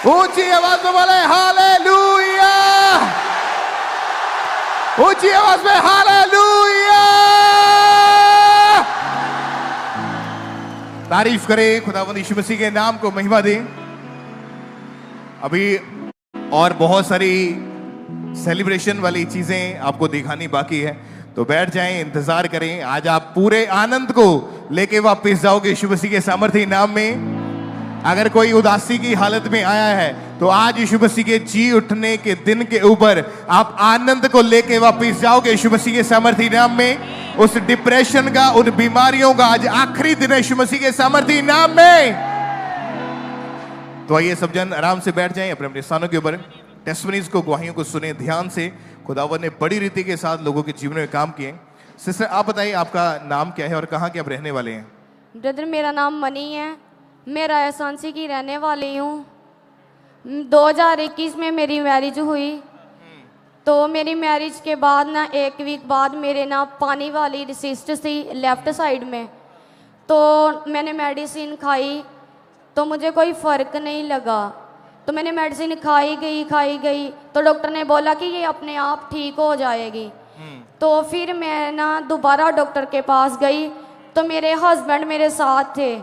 ऊंची आवाज में बोले हालेलुया, ऊंची आवाज में हालेलुया। तारीफ करें खुदावंद यीशु मसीह के नाम को महिमा दें। अभी और बहुत सारी सेलिब्रेशन वाली चीजें आपको दिखानी बाकी है, तो बैठ जाएं, इंतजार करें। आज आप पूरे आनंद को लेके वापस जाओगे यीशु मसीह के सामर्थ्य नाम में। अगर कोई उदासी की हालत में आया है तो आज यीशु मसीह के जी उठने के दिन के ऊपर आप आनंद को लेके वापस जाओगे यीशु मसीह के सामर्थ्य नाम में। उस डिप्रेशन का, उन बीमारियों का आज आखिरी दिन है यीशु मसीह के सामर्थ्य नाम में। तो आइए सब जन आराम से बैठ जाएं अपने अपने स्थानों के ऊपर। टेस्टिमनीज को, गवाहियों को सुने ध्यान से। खुदावंद ने बड़ी रीति के साथ लोगों के जीवन में काम किए। सिस्टर आप बताइए आपका नाम क्या है और कहाँ के आप रहने वाले हैं? ब्रदर मेरा नाम मनी है, मैं राजस्थान की रहने वाली हूँ। 2021 में मेरी मैरिज हुई, तो मेरी मैरिज के बाद ना 1 वीक बाद मेरे ना पानी वाली रिसिस्ट थी लेफ्ट साइड में। तो मैंने मेडिसिन खाई तो मुझे कोई फ़र्क नहीं लगा। तो मैंने मेडिसिन खाई गई तो डॉक्टर ने बोला कि ये अपने आप ठीक हो जाएगी। तो फिर मैं ना दोबारा डॉक्टर के पास गई, तो मेरे हस्बैंड मेरे साथ थे।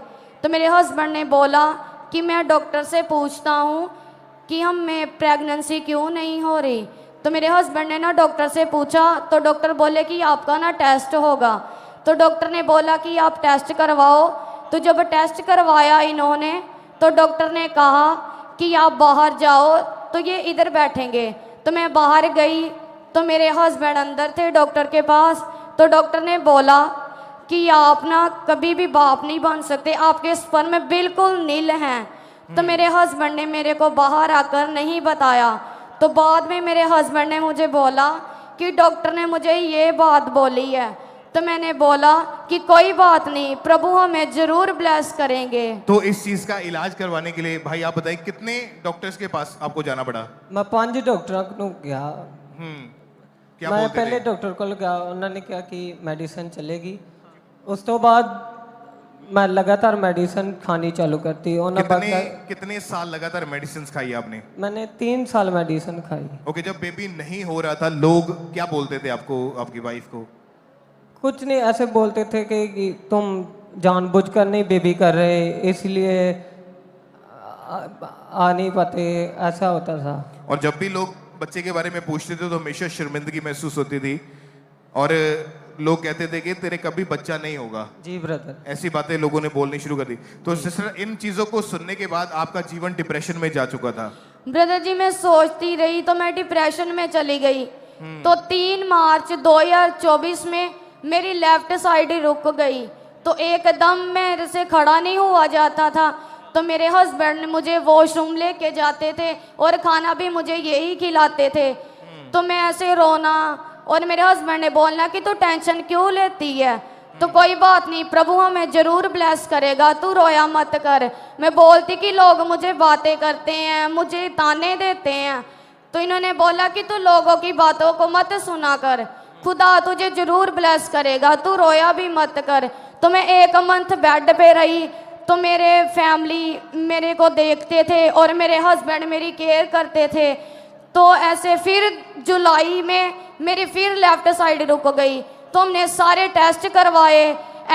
तो मेरे हस्बैंड ने बोला कि मैं डॉक्टर से पूछता हूँ कि हमें प्रेगनेंसी क्यों नहीं हो रही। तो मेरे हस्बैंड ने ना डॉक्टर से पूछा, तो डॉक्टर बोले कि आपका ना टेस्ट होगा। तो डॉक्टर ने बोला कि आप टेस्ट करवाओ। तो जब टेस्ट करवाया इन्होंने, तो डॉक्टर ने कहा कि आप बाहर जाओ, तो ये इधर बैठेंगे। तो मैं बाहर गई तो मेरे हस्बैंड अंदर थे डॉक्टर के पास। तो डॉक्टर ने बोला कि आप ना कभी भी बाप नहीं बन सकते, आपके स्पर्म में बिल्कुल नील हैं। तो मेरे हस्बैंड ने मेरे को बाहर आकर नहीं बताया। तो बाद में मेरे हस्बैंड ने मुझे बोला कि डॉक्टर ने मुझे ये बात बोली है। तो मैंने बोला कि कोई बात नहीं, प्रभु हमें जरूर ब्लेस करेंगे। तो इस चीज का इलाज करवाने के लिए भाई आप बताइए कितने डॉक्टर्स के पास आपको जाना पड़ा? मैं 5 डॉक्टर को गया। क्या मैं बोलते पहले थे? डॉक्टर को गया, उन्होंने कहा कि मेडिसिन चलेगी। उस तो बाद मैं लगातार मेडिसिन खानी चालू करती। कितने साल लगातार मेडिसिन खाई आपने? मैंने 3 साल मेडिसिन खाई। ओके, जब बेबी नहीं हो रहा था लोग क्या बोलते थे आपको, आपकी वाइफ को? कुछ नहीं, ऐसे बोलते थे कि तुम जानबूझकर नहीं बेबी कर रहे, इसलिए आ नहीं पाते, ऐसा होता था। और जब भी लोग बच्चे के बारे में पूछते थे तो हमेशा शर्मिंदगी महसूस होती थी और लोग कहते थे कि तेरे कभी बच्चा नहीं होगा। जी ब्रदर, ऐसी बातें लोगों ने बोलनी शुरू कर दी। तो सिस्टर इन चीजों को सुनने के बाद आपका जीवन डिप्रेशन में जा चुका था? ब्रदर जी मैं सोचती रही तो मैं डिप्रेशन में चली गई। तो 3 मार्च 2024 में मेरी लेफ्ट साइड रुक गई, तो एकदम मेरे से खड़ा नहीं हुआ जाता था। तो मेरे हस्बैंड ने मुझे वॉशरूम लेके जाते थे और खाना भी मुझे यही खिलाते थे। तो मैं ऐसे रोना और मेरे हस्बैंड ने बोलना कि तू टेंशन क्यों लेती है, तो कोई बात नहीं, प्रभु हमें जरूर ब्लेस करेगा, तू रोया मत कर। मैं बोलती कि लोग मुझे बातें करते हैं, मुझे ताने देते हैं। तो इन्होंने बोला कि तू लोगों की बातों को मत सुना कर, खुदा तुझे जरूर ब्लेस करेगा, तू रोया भी मत कर। तो मैं 1 मंथ बेड पे रही, तो मेरे फैमिली मेरे को देखते थे और मेरे हस्बैंड मेरी केयर करते थे। तो ऐसे फिर जुलाई में मेरी फिर लेफ्ट साइड रुक गई। तो हमने सारे टेस्ट करवाए,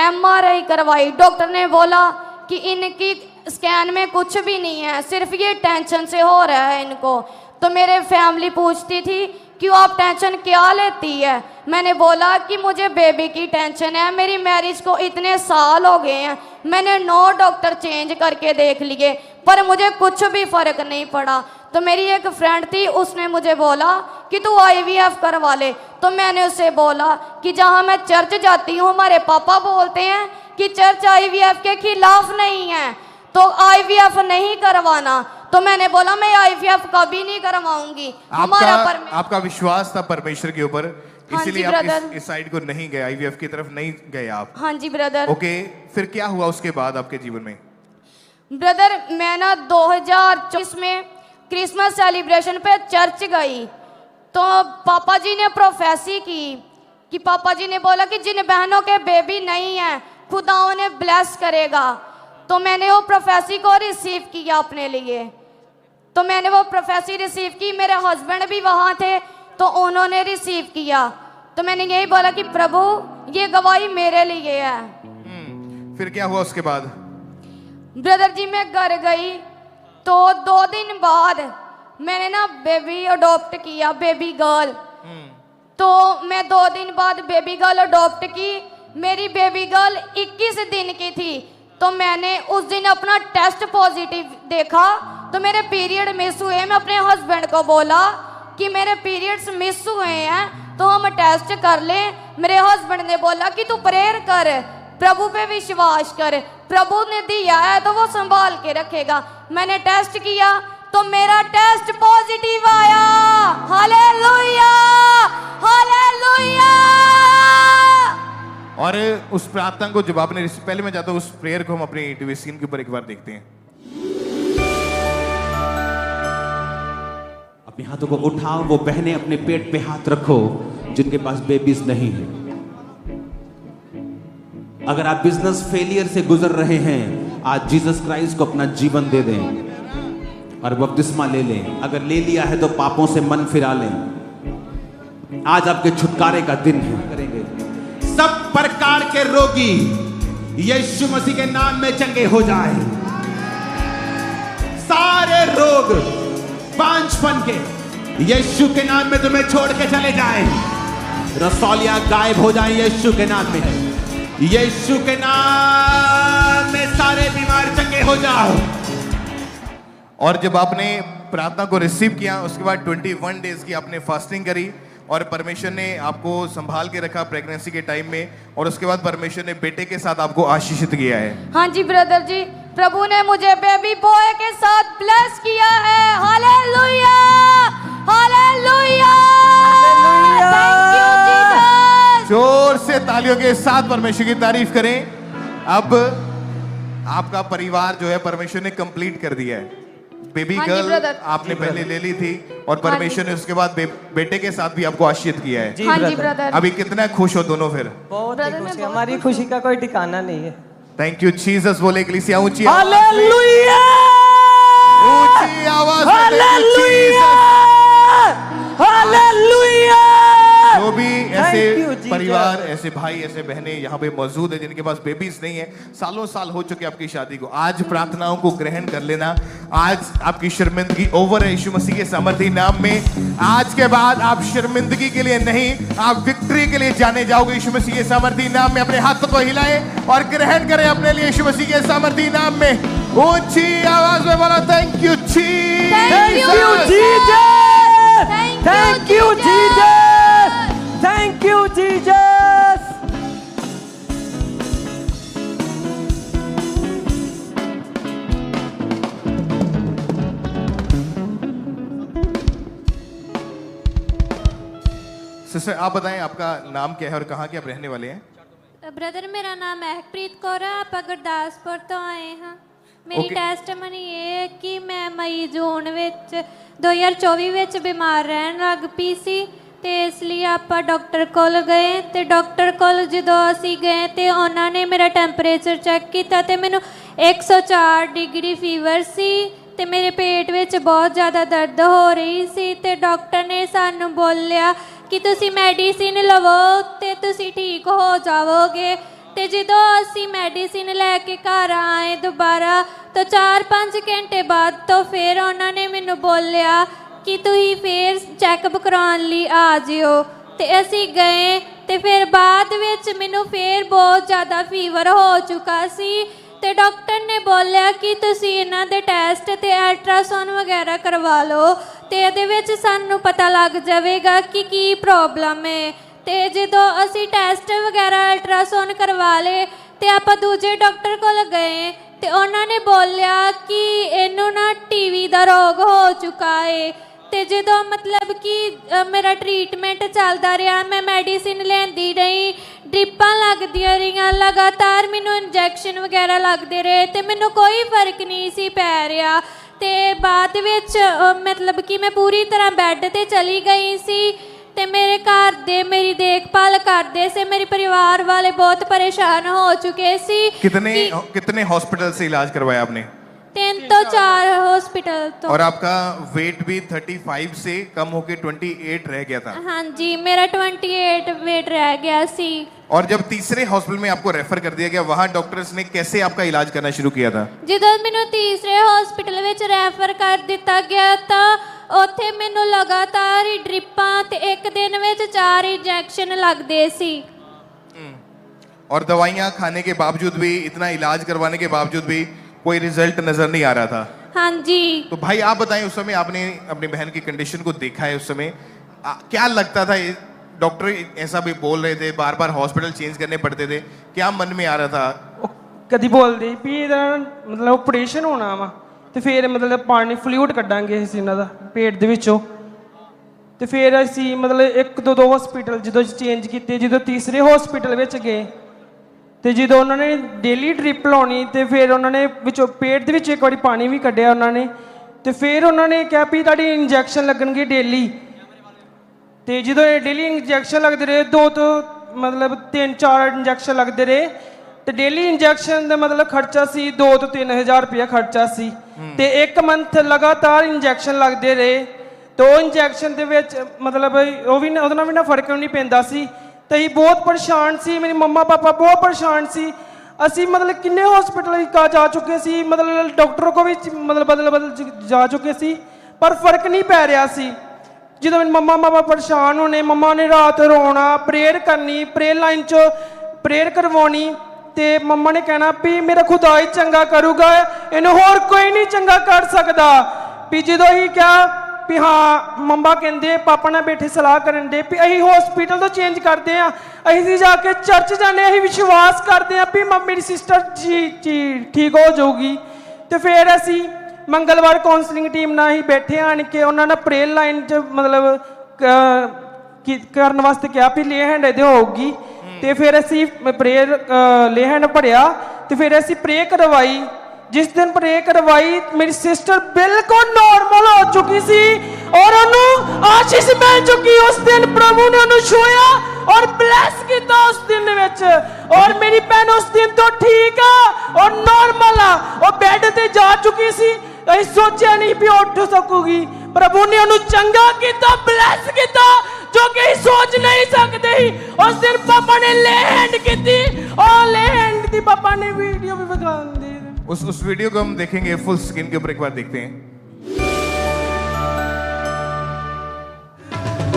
MRI करवाई। डॉक्टर ने बोला कि इनकी स्कैन में कुछ भी नहीं है, सिर्फ ये टेंशन से हो रहा है इनको। तो मेरे फैमिली पूछती थी क्यों आप टेंशन क्या लेती है? मैंने बोला कि मुझे बेबी की टेंशन है, मेरी मैरिज को इतने साल हो गए हैं, मैंने 9 डॉक्टर चेंज करके देख लिए पर मुझे कुछ भी फर्क नहीं पड़ा। तो मेरी एक फ्रेंड थी, उसने मुझे बोला कि तू IVF करवा ले। तो मैंने उससे बोला कि जहाँ मैं चर्च जाती हूँ हमारे पापा बोलते हैं कि चर्च IVF के खिलाफ नहीं है, तो IVF नहीं करवाना। तो मैंने बोला मैं IVF कभी नहीं करवाऊंगी। आपका विश्वास था परमेश्वर के ऊपर, हाँ इसीलिए जी, आप इस साइड को नहीं गए, IVF की तरफ नहीं गए आप? हाँ जी ब्रदर। ओके, फिर क्या हुआ उसके बाद आपके जीवन में? ब्रदर मैं ना 2024 में क्रिसमस सेलिब्रेशन पे चर्च गई, तो पापा जी ने प्रोफेसी की कि पापा जी ने बोला कि जिन बहनों के बेबी नहीं है खुदा उन्हें ब्लेस करेगा। तो मैंने वो प्रोफेसी को रिसीव किया अपने लिए। तो मैंने वो प्रोफेसी रिसीव की, मेरे हस्बैंड भी वहाँ थे तो उन्होंने रिसीव किया। तो मैंने यही बोला कि प्रभु ये गवाही मेरे लिए है। फिर क्या हुआ उसके बाद? ब्रदर जी मैं घर गई तो 2 दिन बाद मैंने ना बेबी अडॉप्ट किया, बेबी गर्ल। तो मैं 2 दिन बाद बेबी गर्ल अडॉप्ट की। मेरी बेबी गर्ल 21 दिन की थी। तो मैंने उस दिन अपना टेस्ट पॉजिटिव देखा तो मेरे पीरियड मिस हुए। मैं अपने हस्बैंड को बोला कि मेरे पीरियड्स मिस हुए हैं तो हम टेस्ट कर लें। मेरे हस्बैंड ने बोला कि तू प्रेयर कर, प्रभु पे विश्वास कर, प्रभु ने दिया है तो वो संभाल के रखेगा। मैंने टेस्ट किया तो मेरा टेस्ट पॉजिटिव आया। Hallelujah, hallelujah. और उस प्रार्थना को जब आपने पहले मैं चाहता हूँ उस प्रेयर को हम अपनी टीवी स्क्रीन के ऊपर एक बार देखते हैं। अपने हाथों को उठाओ, वो बहनें अपने पेट पे हाथ रखो जिनके पास बेबीज नहीं है। अगर आप बिजनेस फेलियर से गुजर रहे हैं, आज जीसस क्राइस्ट को अपना जीवन दे दें और बपतिस्मा ले लें। अगर ले लिया है तो पापों से मन फिरा लें। आज आपके छुटकारे का दिन है। करेंगे सब प्रकार के रोगी यीशु मसीह के नाम में चंगे हो जाए। सारे रोग बांझपन के यीशु के नाम में तुम्हें छोड़ के चले जाए। रसौलियां गायब हो जाए यीशु के नाम में। यीशु के नाम में सारे बीमार चंगे हो जाओ। और जब आपने प्रार्थना को रिसीव किया उसके बाद 21 डेज की आपने फास्टिंग करी और परमेश्वर ने आपको संभाल के रखा प्रेगनेंसी के टाइम में, और उसके बाद परमेश्वर ने बेटे के साथ आपको आशीषित किया है। हाँ जी ब्रदर जी, प्रभु ने मुझे बेबी बॉय के साथ ब्लेस किया है। Hallelujah, hallelujah, thank you Jesus. जोर से तालियों के साथ परमेश्वर की तारीफ करें। अब आपका परिवार जो है परमेश्वर ने कंप्लीट कर दिया है। बेबी हाँ जी, गर्ल ब्रदर। आपने पहले ले ली थी और परमेश्वर ने उसके बाद बेटे के साथ भी आपको आशीषित किया है। हाँ जी ब्रदर। अभी कितना खुश हो दोनों फिर? बहुत ब्रदर, ही मैं खुशी, बहुत हमारी खुशी का कोई ठिकाना नहीं है। Thank you Jesus. बोले इक्लेसिया ऊंची हालेलुया, ऊंची आवाज में thank you, hallelujah, Jesus। Hallelujah. जो भी ऐसे Thank you, Jesus। परिवार, ऐसे भाई, ऐसे बहनें यहाँ पे मौजूद है जिनके पास बेबीज नहीं है, सालों साल हो चुके आपकी शादी को, आज प्रार्थनाओं को ग्रहण कर लेना। आज आपकी शर्मिंदगी ओवर है यीशु मसीह के सामर्थी नाम में। आज के बाद आप शर्मिंदगी के लिए नहीं, आप विक्ट्री के लिए जाने जाओगे यीशु मसीह के सामर्थी नाम में। अपने हाथों को हिलाएं और ग्रहण करें अपने लिए यीशु मसीह के सामर्थी नाम में। ऊंची आवाज में बोला thank you Jesus, thank you Jesus, thank you Jesus, thank you Jesus. Sister आप बताएं आपका नाम क्या है और कहाँ के आप रहने वाले हैं? ਬ੍ਰਦਰ ਮੇਰਾ ਨਾਮ ਮਹਿਕਪ੍ਰੀਤ ਕੌਰ ਆ। ਆਪਾਂ ਗੁਰਦਾਸਪੁਰ ਤੋਂ ਆਏ ਹਾਂ। ਮੇਰੀ Okay. ਟੈਸਟਮਨੀ ਇਹ ਹੈ ਕਿ ਮੈਂ ਮਈ ਜੂਨ ਵਿੱਚ 2024 ਵਿੱਚ ਬਿਮਾਰ ਰਹਿਣ ਲੱਗ ਪਈ ਸੀ ਤੇ ਇਸ ਲਈ ਆਪਾਂ ਡਾਕਟਰ ਕੋਲ ਗਏ ਤੇ ਡਾਕਟਰ ਕੋਲ ਜਦੋਂ ਅਸੀਂ ਗਏ ਤੇ ਉਹਨਾਂ ਨੇ ਮੇਰਾ ਟੈਂਪਰੇਚਰ ਚੈੱਕ ਕੀਤਾ ਤੇ ਮੈਨੂੰ 104 ਡਿਗਰੀ ਫੀਵਰ ਸੀ ਤੇ ਮੇਰੇ ਪੇਟ ਵਿੱਚ ਬਹੁਤ ਜ਼ਿਆਦਾ ਦਰਦ ਹੋ ਰਹੀ ਸੀ ਤੇ ਡਾਕਟਰ ਨੇ ਸਾਨੂੰ ਬੋਲਿਆ ਕਿ ਤੁਸੀਂ ਮੈਡੀਸਿਨ ਲਵੋ ਤੇ ਤੁਸੀਂ ਠੀਕ ਹੋ ਜਾਵੋਗੇ। ਤੇ ਜਦੋਂ ਅਸੀਂ ਮੈਡੀਸਿਨ ਲੈ ਕੇ ਘਰ ਆਏ ਦੁਬਾਰਾ ਤਾਂ 4-5 ਘੰਟੇ ਬਾਅਦ ਤੋਂ ਫਿਰ ਉਹਨਾਂ ਨੇ ਮੈਨੂੰ ਬੋਲਿਆ ਕਿ ਤੁਸੀਂ ਫਿਰ ਚੈੱਕਅਪ ਕਰਾਉਣ ਲਈ ਆ ਜਿਓ ਤੇ ਅਸੀਂ ਗਏ ਤੇ ਫਿਰ ਬਾਅਦ ਵਿੱਚ ਮੈਨੂੰ ਫਿਰ ਬਹੁਤ ਜ਼ਿਆਦਾ ਫੀਵਰ ਹੋ ਚੁੱਕਾ ਸੀ ਤੇ ਡਾਕਟਰ ਨੇ ਬੋਲਿਆ ਕਿ ਤੁਸੀਂ ਇਹਨਾਂ ਦੇ ਟੈਸਟ ਤੇ ਅਲਟਰਾਸਾਊਂਡ ਵਗੈਰਾ ਕਰਵਾ ਲਓ ਤੇ ਇਹਦੇ ਵਿੱਚ ਸਾਨੂੰ ਪਤਾ ਲੱਗ ਜਾਵੇਗਾ ਕਿ ਕੀ ਪ੍ਰੋਬਲਮ ਹੈ। ਤੇ ਜਦੋਂ ਅਸੀਂ ਟੈਸਟ ਵਗੈਰਾ ਅਲਟਰਾਸਾਊਂਡ ਕਰਵਾ ਲਏ ਤੇ ਆਪਾਂ ਦੂਜੇ ਡਾਕਟਰ ਕੋਲ ਗਏ ਤੇ ਉਹਨਾਂ ਨੇ ਬੋਲਿਆ ਕਿ ਇਹਨੂੰ ਨਾ ਟੀਵੀ ਦਾ ਰੋਗ ਹੋ ਚੁੱਕਾ ਹੈ। ਤੇ ਜਦੋਂ ਮਤਲਬ ਕਿ ਮੇਰਾ ਟ੍ਰੀਟਮੈਂਟ ਚੱਲਦਾ ਰਿਹਾ, ਮੈਂ ਮੈਡੀਸਿਨ ਲੈਂਦੀ ਰਹੀ, ਡ੍ਰਿਪਾਂ ਲੱਗਦੀਆਂ ਰਹੀਆਂ, ਲਗਾਤਾਰ ਮੈਨੂੰ ਇੰਜੈਕਸ਼ਨ ਵਗੈਰਾ ਲੱਗਦੇ ਰਹੇ ਤੇ ਮੈਨੂੰ ਕੋਈ ਫਰਕ ਨਹੀਂ ਸੀ ਪੈ ਰਿਹਾ। ਤੇ ਬਾਅਦ ਵਿੱਚ ਮਤਲਬ ਕਿ ਮੈਂ ਪੂਰੀ ਤਰ੍ਹਾਂ ਬੈੱਡ ਤੇ ਚਲੀ ਗਈ ਸੀ ਤੇ ਮੇਰੇ ਘਰ ਦੇ ਮੇਰੀ ਦੇਖਭਾਲ ਕਰਦੇ ਸੀ। ਮੇਰੇ परिवार वाले बहुत परेशान हो चुके सी। कितने हॉस्पिटल से इलाज करवाया आपने? 3 ਤੋਂ 4 हॉस्पिटल ਤੋਂ। और आपका वेट भी 35 से कम होके 28 रह गया था। हाँ जी, मेरा 28 वेट रह गया सी। और जब तीसरे हॉस्पिटल में आपको रेफर कर दिया गया, वहां डॉक्टर्स ने कैसे आपका इलाज करना शुरू किया था? ਜਦੋਂ ਮੈਨੂੰ ਤੀਸਰੇ ਹਸਪੀਟਲ ਵਿੱਚ ਰੈਫਰ ਕਰ ਦਿੱਤਾ ਗਿਆ ਤਾਂ ਉੱਥੇ ਮੈਨੂੰ ਲਗਾਤਾਰ ਹੀ ਡ੍ਰਿਪਾਂ ਤੇ ਇੱਕ ਦਿਨ ਵਿੱਚ 4 ਇੰਜੈਕਸ਼ਨ ਲੱਗਦੇ ਸੀ। और दवाइयां खाने के बावजूद भी, इतना इलाज करवाने के बावजूद भी कोई रिजल्ट नजर नहीं आ रहा था। हाँ जी। तो भाई आप बताएं, उस समय आपने अपनी बहन की कंडीशन को देखा है, उस समय क्या लगता था? डॉक्टर ऐसा भी बोल रहे थे, बार बार हॉस्पिटल चेंज करने पड़ते थे, क्या मन में आ रहा था? कभी बोलते भी ਇਹਦਾ ਮਤਲਬ ਆਪਰੇਸ਼ਨ ਹੋਣਾ ਵਾ ਤੇ ਫਿਰ ਮਤਲਬ ਪਾਣੀ ਫਲੂਇਡ ਕੱਢਾਂਗੇ ਅਸੀਂ ਇਹਨਾਂ ਦਾ ਪੇਟ ਦੇ ਵਿੱਚੋਂ। ਤੇ ਫਿਰ ਅਸੀਂ ਮਤਲਬ ਇੱਕ ਦੋ ਹਸਪੀਟਲ ਜਦੋਂ ਚੇਂਜ ਕੀਤੇ, ਜਦੋਂ ਤੀਸਰੇ ਹਸਪੀਟਲ ਵਿੱਚ ਗਏ ਤੇ ਜਦੋਂ ਉਹਨਾਂ ਨੇ ਡੇਲੀ ਡ੍ਰਿਪ ਲਾਉਣੀ ਤੇ ਫਿਰ ਉਹਨਾਂ ਨੇ ਵਿੱਚੋਂ ਪੇਟ ਦੇ ਵਿੱਚ ਇੱਕ ਵਾਰੀ ਪਾਣੀ ਵੀ ਕੱਢਿਆ ਉਹਨਾਂ ਨੇ। ਤੇ ਫਿਰ ਉਹਨਾਂ ਨੇ ਕਿਹਾ ਵੀ ਤੁਹਾਡੀ ਇੰਜੈਕਸ਼ਨ ਲੱਗਣਗੇ ਡੇਲੀ। ਤੇ ਜਦੋਂ ਡੇਲੀ ਇੰਜੈਕਸ਼ਨ ਲੱਗਦੇ ਰਹੇ, 2 ਤੋਂ ਮਤਲਬ 3-4 ਇੰਜੈਕਸ਼ਨ ਲੱਗਦੇ ਰਹੇ ਤੇ ਡੇਲੀ ਇੰਜੈਕਸ਼ਨ ਦਾ ਮਤਲਬ ਖਰਚਾ ਸੀ 2 ਤੋਂ 3000 ਰੁਪਇਆ ਖਰਚਾ ਸੀ। ਤੇ 1 ਮੰਥ ਲਗਾਤਾਰ ਇੰਜੈਕਸ਼ਨ ਲੱਗਦੇ ਰਹੇ। ਤੇ ਉਹ ਇੰਜੈਕਸ਼ਨ ਦੇ ਵਿੱਚ ਮਤਲਬ ਉਹ ਵੀ ਉਹਦੇ ਨਾਲ ਵੀ ਨਾ ਫਰਕ ਨਹੀਂ ਪੈਂਦਾ ਸੀ। ਤੇ ਅਸੀਂ ਬਹੁਤ ਪਰੇਸ਼ਾਨ ਸੀ, ਮੇਰੀ ਮੰਮਾ ਪਾਪਾ ਬਹੁਤ ਪਰੇਸ਼ਾਨ ਸੀ। ਅਸੀਂ ਮਤਲਬ ਕਿੰਨੇ ਹਸਪੀਟਲ ਜਾ ਚੁੱਕੇ ਸੀ, ਮਤਲਬ ਡਾਕਟਰ ਕੋ ਵੀ ਮਤਲਬ ਬਦਲ ਜਾ ਚੁੱਕੇ ਸੀ, ਪਰ ਫਰਕ ਨਹੀਂ ਪੈ ਰਿਹਾ ਸੀ। ਜਦੋਂ ਮੇਰੇ ਮੰਮਾ ਪਾਪਾ ਪਰੇਸ਼ਾਨ ਹੋਣੇ, ਮੰਮਾ ਨੇ ਰਾਤ ਰੋਣਾ, ਪ੍ਰੇਅਰ ਕਰਨੀ, ਪ੍ਰੇਅਰ ਲਾਈਨ 'ਚ ਪ੍ਰੇਅਰ ਕਰਵਾਉਣੀ ਤੇ ਮੰਮਾ ਨੇ ਕਹਿਣਾ ਵੀ ਮੇਰਾ ਖੁਦਾ ਹੀ ਚੰਗਾ ਕਰੂਗਾ, ਇਹਨੂੰ ਹੋਰ ਕੋਈ ਨਹੀਂ ਚੰਗਾ ਕਰ ਸਕਦਾ। ਵੀ ਜਦੋਂ ਹੀ ਕਿਹਾ ਵੀ ਹਾਂ, ਮੰਮਾ ਕਹਿੰਦੇ ਪਾਪਾ ਨਾਲ ਬੈਠੇ ਸਲਾਹ ਕਰਨ ਦੇ ਵੀ ਅਸੀਂ ਹਸਪੀਟਲ ਤੋਂ ਚੇਂਜ ਕਰਦੇ ਹਾਂ, ਅਸੀਂ ਜਾ ਕੇ ਚਰਚ ਜਾਂਦੇ ਹਾਂ, ਅਸੀਂ ਵਿਸ਼ਵਾਸ ਕਰਦੇ ਹਾਂ ਵੀ ਮੇਰੀ ਸਿਸਟਰ ਜੀ ਠੀਕ ਹੋ ਜਾਊਗੀ। ਤੇ ਫਿਰ ਅਸੀਂ ਮੰਗਲਵਾਰ ਕਾਉਂਸਲਿੰਗ ਟੀਮ ਨਾਲ ਹੀ ਬੈਠੇ ਆਣ ਕੇ ਉਹਨਾਂ ਨਾਲ ਪ੍ਰੇਅਰ ਲਾਈਨ 'ਚ ਮਤਲਬ ਕਰਨ ਵਾਸਤੇ ਕਿਹਾ ਵੀ ਲੇ ਹੈਂਡ ਇਹਦੇ ਹੋਊਗੀ। ਤੇ ਫਿਰ ਅਸੀਂ ਪ੍ਰੇਅਰ ਲੇ ਹੈਂਡ ਪੜਿਆ ਤੇ ਫਿਰ ਅਸੀਂ ਪ੍ਰੇਅਰ ਕਰਵਾਈ। जिस दिन प्रे करवाई मेरी सिस्टर बिल्कुल नॉर्मल हो चुकी सी और उन्होंने आशीष मिल चुकी। उस दिन प्रभु ने उन्हें छुआ और ब्लेस किया उस दिन विच, और मेरी बहन उस दिन तो ठीक है और नॉर्मल है और बेड ते जा चुकी सी। असीं सोचा नहीं भी उठ सकूगी, प्रभु ने उन्हें चंगा किया, ब्लेस किया जो कि सोच नहीं सकते ही। उस दिन पापा ने ले हैंड की और ले हैंड दी पापा ने वीडियो भी दिखा दी। उस वीडियो को हम देखेंगे फुल स्क्रीन के ऊपर, एक बार देखते हैं।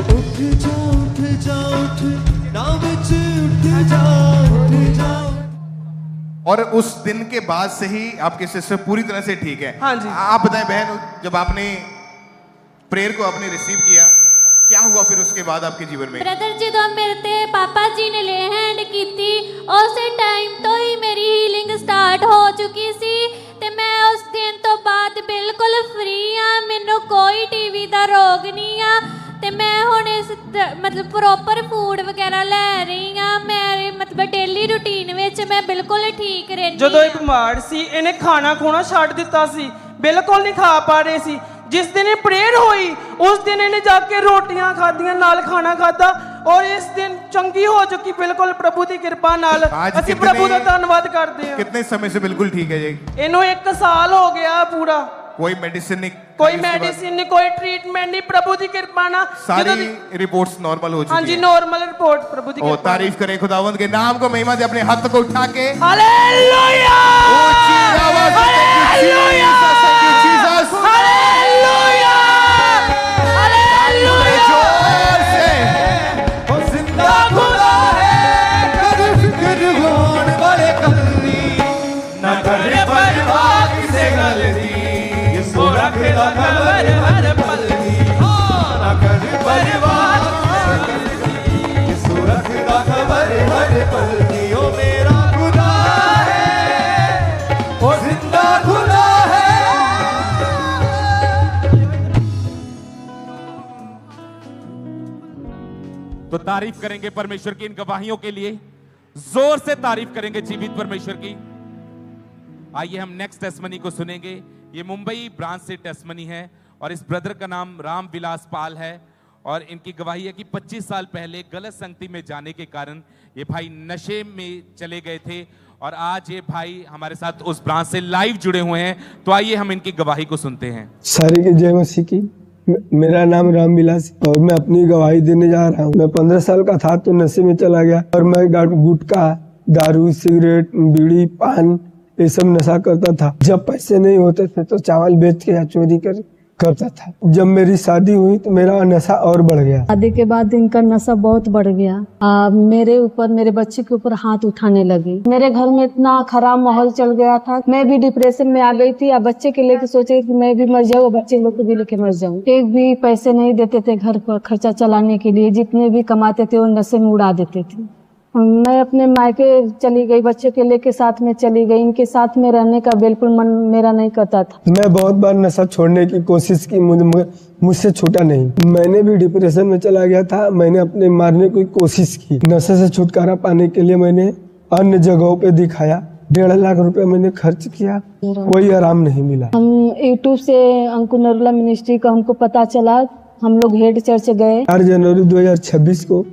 उठ जा उठ नाम विच उठ जा। और उस दिन के बाद से ही आपके सिस्टर पूरी तरह से ठीक है? हाँ जी। आप बताएं बहन, जब आपने प्रेयर को आपने रिसीव किया, क्या हुआ फिर उसके बाद आपके जीवन में? ब्रदर, ਜਦੋਂ ਮੇਰੇ ਤੇ ਪਾਪਾ ਜੀ ਨੇ ਲੇ ਹੈਂਡ ਕੀਤੀ, ਉਸੇ ਟਾਈਮ ਤੋਂ ਹੀ ਮੇਰੀ ਹੀਲਿੰਗ ਸਟਾਰਟ ਹੋ ਚੁੱਕੀ ਸੀ ਤੇ ਮੈਂ ਉਸ ਦਿਨ ਤੋਂ ਬਾਅਦ ਬਿਲਕੁਲ ਫ੍ਰੀ ਆ। ਮੈਨੂੰ ਕੋਈ ਟੀਵੀ ਦਾ ਰੋਗ ਨਹੀਂ ਆ ਤੇ ਮੈਂ ਹੁਣ ਇਸ ਮਤਲਬ ਪ੍ਰੋਪਰ ਫੂਡ ਵਗੈਰਾ ਲੈ ਰਹੀ ਆ। ਮੇਰੇ ਮਤਲਬ ਡੇਲੀ ਰੂਟੀਨ ਵਿੱਚ ਮੈਂ ਬਿਲਕੁਲ ਠੀਕ ਰਹਿੰਦੀ। ਜਦੋਂ ਇਹ ਬਿਮਾਰ ਸੀ ਇਹਨੇ ਖਾਣਾ ਖੋਣਾ ਛੱਡ ਦਿੱਤਾ ਸੀ, ਬਿਲਕੁਲ ਨਹੀਂ ਖਾ ਪਾ ਰਹੇ ਸੀ। जिस दिन ये प्रेयर हुई उस दिन इन्हें जाके रोटियां खादियां, नाल खाना खाता और इस दिन चंगी हो चुकी बिल्कुल प्रभु की कृपा नाल। ਅਸੀਂ प्रभु ਦਾ ਧੰਨਵਾਦ ਕਰਦੇ ਹਾਂ। कितने समय से बिल्कुल ठीक है जी? ਇਹਨੂੰ 1 ਸਾਲ ਹੋ ਗਿਆ पूरा। कोई मेडिसिन नहीं, कोई मेडिसिन नहीं, कोई ट्रीटमेंट नहीं, प्रभु की कृपा ना सारी रिपोर्ट्स नॉर्मल हो चुकी हाँ जी, नॉर्मल रिपोर्ट प्रभु की कृपा। तारीफ करें खुदावंद के नाम को, महिमा दे, अपने हाथ को उठा के हालेलुया, हालेलुया, हालेलुया, हालेलुया। जोर से ओ जिंदा खुदा है, कर फिक्र होने वाले कल्ली ना करे परवाह किसे गलती, इसको रखेगा खबर हर पल की। ना करे परवाह इसको रखेगा खबर हर पल की। ओ मेरा खुदा है, ओ जिंदा खुदा है। तो तारीफ करेंगे परमेश्वर की इन गवाहियों के लिए, जोर से तारीफ करेंगे जीवित परमेश्वर की। आइए हम नेक्स्ट टेस्टमनी को सुनेंगे। ये मुंबई ब्रांच से टेस्टमनी है और इस ब्रदर का नाम राम विलास पाल है और इनकी गवाही है कि 25 साल पहले गलत संगति में जाने के कारण ये भाई नशे में चले गए थे और आज ये भाई हमारे साथ उस ब्रांच से लाइव जुड़े हुए हैं, तो आइए हम इनकी गवाही को सुनते हैं। सारी की जय मसीह की। मेरा नाम रामविलास और मैं अपनी गवाही देने जा रहा हूँ। मैं 15 साल का था तो नशे में चला गया और मैं गुटखा, दारू, सिगरेट, बीड़ी, पान ये सब नशा करता था। जब पैसे नहीं होते थे तो चावल बेच के या चोरी करता था। जब मेरी शादी हुई तो मेरा नशा और बढ़ गया। शादी के बाद इनका नशा बहुत बढ़ गया। मेरे ऊपर, मेरे बच्चे के ऊपर हाथ उठाने लगे। मेरे घर में इतना खराब माहौल चल गया था, मैं भी डिप्रेशन में आ गई थी। अब बच्चे के लेके सोचे कि मैं भी मर जाऊँ, बच्चे लोग को भी लेके मर जाऊँ। एक भी पैसे नहीं देते थे घर पर खर्चा चलाने के लिए। जितने भी कमाते थे वो नशे में उड़ा देते थे। मैं अपने मायके चली गई, बच्चे के लेके साथ में चली गई। इनके साथ में रहने का बिल्कुल मन मेरा नहीं करता था। मैं बहुत बार नशा छोड़ने की कोशिश की, मुझसे छूटा नहीं। मैंने भी डिप्रेशन में चला गया था। मैंने अपने मारने की कोशिश की। नशे से छुटकारा पाने के लिए मैंने अन्य जगहों पे दिखाया। 1.5 लाख रुपए मैंने खर्च किया, कोई आराम नहीं मिला। हम यूट्यूब से अंकुर नरूला मिनिस्ट्री का हमको पता चला। हम लोग हेड चर्च गए 4 जनवरी 2026 को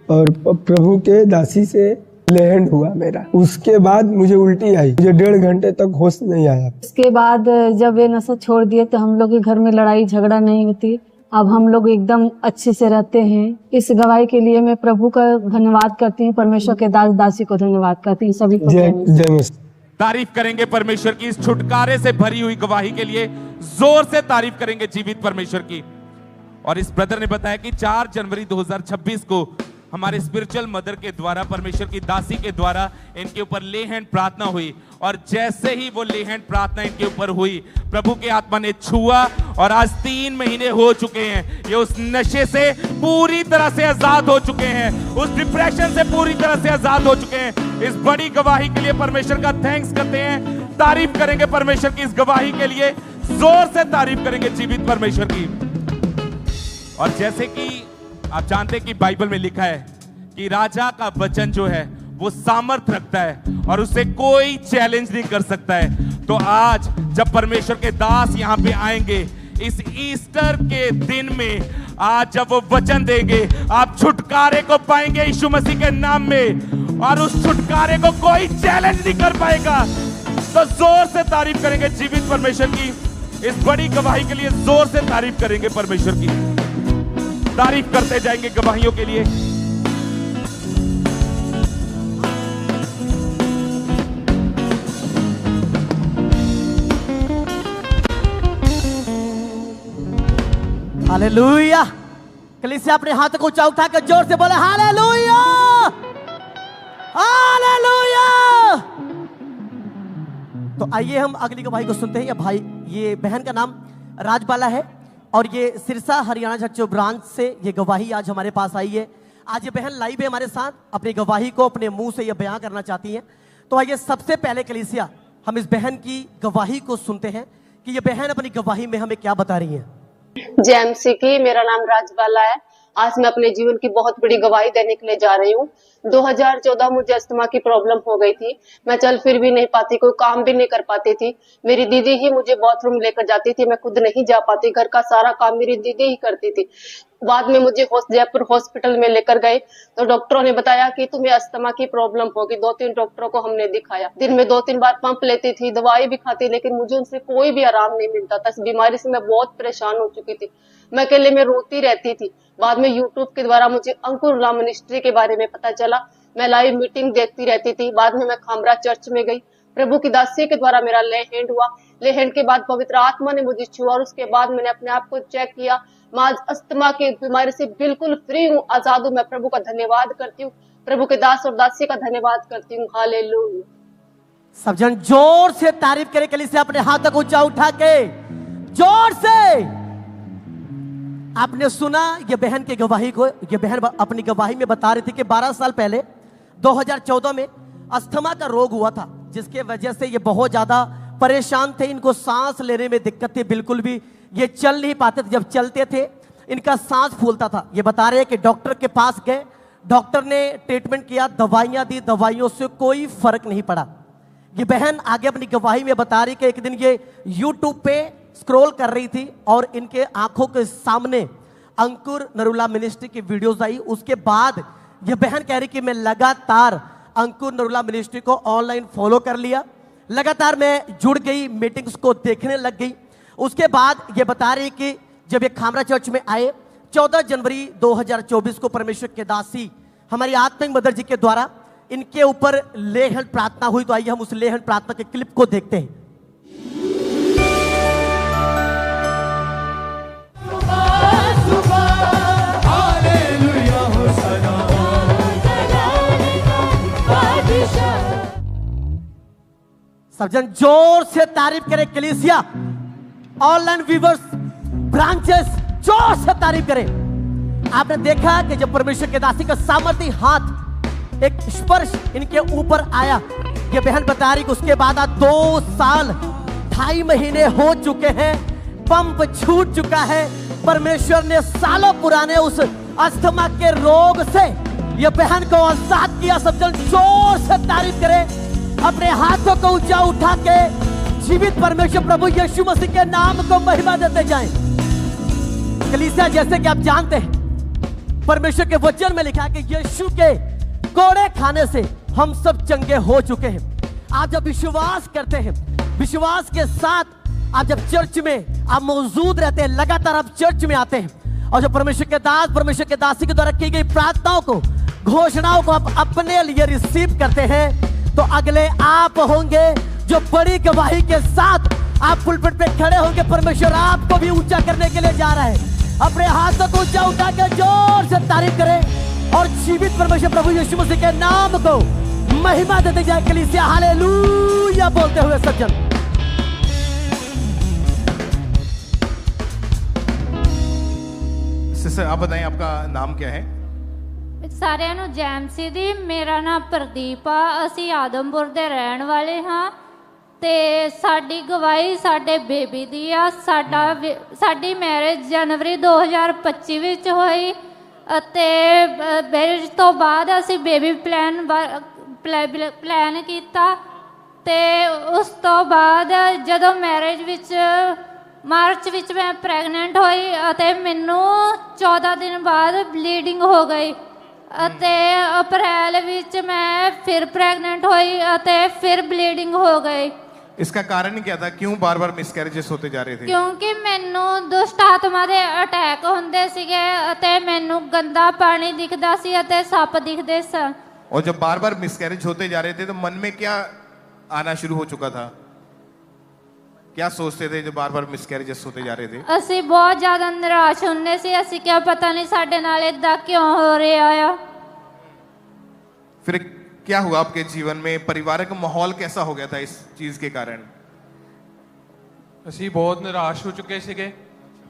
और प्रभु के दासी से लेहंड हुआ मेरा। उसके बाद मुझे उल्टी आई, मुझे 1.5 घंटे तक होश नहीं आया। इसके बाद जब ये नशा छोड़ दिए तो हम लोग के घर में लड़ाई झगड़ा नहीं होती। अब हम लोग एकदम अच्छे से रहते हैं। इस गवाही के लिए मैं प्रभु का धन्यवाद करती हूँ, परमेश्वर के दास दासी को धन्यवाद करती हूँ। सभी को जय मसीह। तारीफ करेंगे परमेश्वर की इस छुटकारे से भरी हुई गवाही के लिए। जोर से तारीफ करेंगे जीवित परमेश्वर की। और इस ब्रदर ने बताया कि 4 जनवरी 2026 को हमारे स्पिरिचुअल मदर के द्वारा, परमेश्वर की दासी के द्वारा इनके ऊपर ले हैंड प्रार्थना हुई। और जैसे ही वो ले हैंड प्रार्थना इनके ऊपर हुई, प्रभु के आत्मा ने छुआ और आज 3 महीने हो चुके हैं। ये उस नशे से पूरी तरह से आजाद हो चुके हैं, उस डिप्रेशन से पूरी तरह से आजाद हो चुके हैं। इस बड़ी गवाही के लिए परमेश्वर का थैंक्स करते हैं। तारीफ करेंगे परमेश्वर की इस गवाही के लिए। जोर से तारीफ करेंगे जीवित परमेश्वर की। और जैसे कि आप जानते हैं कि बाइबल में लिखा है कि राजा का वचन जो है वो सामर्थ रखता है और उसे कोई चैलेंज नहीं कर सकता है। तो आज जब परमेश्वर के दास यहाँ पे आएंगे इस ईस्टर के दिन में, आज जब वो वचन देंगे, आप छुटकारे को पाएंगे यीशु मसीह के नाम में, और उस छुटकारे को कोई चैलेंज नहीं कर पाएगा। तो जोर से तारीफ करेंगे जीवित परमेश्वर की इस बड़ी गवाही के लिए। जोर से तारीफ करेंगे परमेश्वर की। तारीफ करते जाएंगे गवाहियों के लिए। हालेलुया। कलीसिया अपने हाथ को ऊंचा उठा के जोर से बोले हालेलुया, हालेलुया। तो आइए हम अगली गवाही को सुनते हैं। ये बहन का नाम राजबाला है और ये सिरसा हरियाणा झज्जर ब्रांच से ये गवाही आज हमारे पास आई है। आज ये बहन लाइव है हमारे साथ, अपनी गवाही को अपने मुंह से ये बयां करना चाहती हैं। तो आइए सबसे पहले कलीसिया हम इस बहन की गवाही को सुनते हैं कि ये बहन अपनी गवाही में हमें क्या बता रही है। जय मसीह की। मेरा नाम राजबाला है। आज मैं अपने जीवन की बहुत बड़ी गवाही देने के लिए जा रही हूँ। 2014 मुझे अस्थमा की प्रॉब्लम हो गई थी। मैं चल फिर भी नहीं पाती, कोई काम भी नहीं कर पाती थी। मेरी दीदी ही मुझे बाथरूम लेकर जाती थी, मैं खुद नहीं जा पाती। घर का सारा काम मेरी दीदी ही करती थी। बाद में मुझे जयपुर हॉस्पिटल में लेकर गए तो डॉक्टरों ने बताया कि तुम्हें अस्थमा की प्रॉब्लम होगी। 2-3 डॉक्टरों को हमने दिखाया। दिन में 2-3 बार पंप लेती थी, दवाई भी खाती, लेकिन मुझे उनसे कोई भी आराम नहीं मिलता था। इस बीमारी से मैं बहुत परेशान हो चुकी थी। मैं अकेले में रोती रहती थी। बाद में यूट्यूब के द्वारा मुझे अंकुर नरूला मिनिस्ट्री के बारे में पता चला। मैं लाइव मीटिंग देखती रहती थी। बाद में मैं खामरा चर्च में गई। प्रभु की दासी के द्वारा मेरा ले हैंड हुआ। ले हैंड के बाद पवित्र आत्मा ने मुझे छुआ और उसके बाद मैंने अपने आप को चेक किया। मैं आज अस्थमा की बीमारी से बिल्कुल फ्री हूँ, आजाद हूँ। मैं प्रभु का धन्यवाद करती हूँ, प्रभु के दास और दासी का धन्यवाद करती हूँ। हालेलुया। सब जन जोर से तारीफ करे कलीसिया अपने हाथ को ऊंचा उठा के जोर से। आपने सुना ये बहन की गवाही को। ये बहन अपनी गवाही में बता रही थी कि 12 साल पहले 2014 में अस्थमा का रोग हुआ था, जिसके वजह से ये बहुत ज्यादा परेशान थे। इनको सांस लेने में दिक्कत थी, बिल्कुल भी ये चल नहीं पाते थे। जब चलते थे इनका सांस फूलता था। ये बता रहे हैं कि डॉक्टर के पास गए, डॉक्टर ने ट्रीटमेंट किया, दवाइयां दी, दवाइयों से कोई फर्क नहीं पड़ा। ये बहन आगे अपनी गवाही में बता रही कि एक दिन ये यूट्यूब पे स्क्रॉल कर रही थी और इनके आंखों के सामने अंकुर नरूला मिनिस्ट्री की वीडियोस आई। उसके बाद ये बहन कह रही कि मैं लगातार अंकुर नरूला मिनिस्ट्री को ऑनलाइन फॉलो कर लिया। लगातार मैं जुड़ गई, मीटिंग्स को देखने लग गई। उसके बाद ये बता रही कि जब ये खामरा चर्च में आए 14 जनवरी 2024 को परमेश्वर के दासी हमारी आत्मिक मदर जी के द्वारा इनके ऊपर लेहन प्रार्थना हुई। तो आइए हम उस लेहन प्रार्थना के क्लिप को देखते हैं। सब जन जोर से तारीफ करें। कलीसिया ऑनलाइन व्यूवर्स ब्रांचेस जोर से तारीफ करें। आपने देखा कि जब परमेश्वर के दासी का सामर्थ्य हाथ एक स्पर्श इनके ऊपर आया, ये बहन बता रही कि उसके बाद 2 साल 2.5 महीने हो चुके हैं, पंप छूट चुका है। परमेश्वर ने सालों पुराने उस अस्थमा के रोग से ये बहन को आजाद किया। सब जन जोर से तारीफ करें। अपने हाथों को ऊंचा उठा के जीवित परमेश्वर प्रभु यीशु मसीह के नाम को महिमा देते जाएं। कलीसिया जैसे कि आप जानते हैं परमेश्वर के वचन में लिखा है कि यीशु के कोड़े खाने से हम सब चंगे हो चुके हैं। आप जब विश्वास करते हैं, विश्वास के साथ आप जब चर्च में आप मौजूद रहते हैं, लगातार आप चर्च में आते हैं और जब परमेश्वर के दास परमेश्वर के दासी के द्वारा की गई प्रार्थनाओं को, घोषणाओं को आप अपने लिए रिसीव करते हैं, तो अगले आप होंगे जो बड़ी गवाही के साथ आप पुलपिट पे खड़े होंगे। परमेश्वर आपको भी ऊंचा करने के लिए जा रहा है। अपने हाथों को ऊंचा उठा के जोर से तारीफ करें और जीवित परमेश्वर प्रभु यीशु मसीह के नाम को महिमा देते जाए। कलीसिया हालेलुया बोलते हुए सज्जन। सिस्टर आप बताएं आपका नाम क्या है? ਸਾਰਿਆਂ ਨੂੰ ਜੈਮਸੀ ਦੀ। ਮੇਰਾ ਨਾਮ ਪ੍ਰਦੀਪ ਆ। ਅਸੀਂ ਆਦਮਪੁਰ ਦੇ ਰਹਿਣ ਵਾਲੇ ਹਾਂ ਤੇ ਸਾਡੀ ਗਵਾਹੀ ਸਾਡੇ ਬੇਬੀ ਦੀ ਆ। ਸਾਡੀ ਮੈਰਿਜ ਜਨਵਰੀ 2025 ਵਿੱਚ ਹੋਈ ਅਤੇ ਮੈਰਿਜ ਤੋਂ ਬਾਅਦ ਅਸੀਂ ਬੇਬੀ ਪਲਾਨ ਕੀਤਾ ਤੇ ਉਸ ਤੋਂ ਬਾਅਦ ਜਦੋਂ ਮੈਰਿਜ ਵਿੱਚ ਮਾਰਚ ਵਿੱਚ ਮੈਂ ਪ੍ਰੈਗਨੈਂਟ ਹੋਈ ਅਤੇ ਮੈਨੂੰ 14 ਦਿਨ ਬਾਅਦ ਬਲੀਡਿੰਗ ਹੋ ਗਈ ਅਤੇ ਅਪ੍ਰੈਲ ਵਿੱਚ ਮੈਂ ਫਿਰ ਪ੍ਰੈਗਨੈਂਟ ਹੋਈ ਅਤੇ ਫਿਰ ਬਲੀਡਿੰਗ ਹੋ ਗਈ। इसका कारण क्या था? क्यों बार बार मिसकैरेजेस होते जा रहे थे? ਕਿਉਂਕਿ ਮੈਨੂੰ ਦੁਸ਼ਟ ਆਤਮਾ ਦੇ ਅਟੈਕ ਹੁੰਦੇ ਸੀਗੇ ਅਤੇ ਮੈਨੂੰ ਗੰਦਾ ਪਾਣੀ ਦਿਖਦਾ ਸੀ ਅਤੇ ਸੱਪ ਦਿਖਦੇ ਸਨ। और जब बार बार मिसकैरेज होते जा रहे थे तो मन में क्या आना शुरू हो चुका था? क्या सोचते थे जब बार बार मिसकैरेजेस होते जा रहे थे? ਅਸੀਂ ਬਹੁਤ ਜ਼ਿਆਦਾ ਨਿਰਾਸ਼ ਹੁੰਦੇ ਸੀ। ਅਸੀਂ ਕਿਹਾ ਪਤਾ ਨਹੀਂ ਸਾਡੇ ਨਾਲ ਇਦਾਂ ਕਿਉਂ ਹੋ ਰਿਹਾ ਆ। फिर क्या हुआ आपके जीवन में? पारिवारिक माहौल कैसा हो गया था इस चीज के कारण? ਅਸੀਂ ਬਹੁਤ ਨਿਰਾਸ਼ ਹੋ ਚੁੱਕੇ ਸੀਗੇ।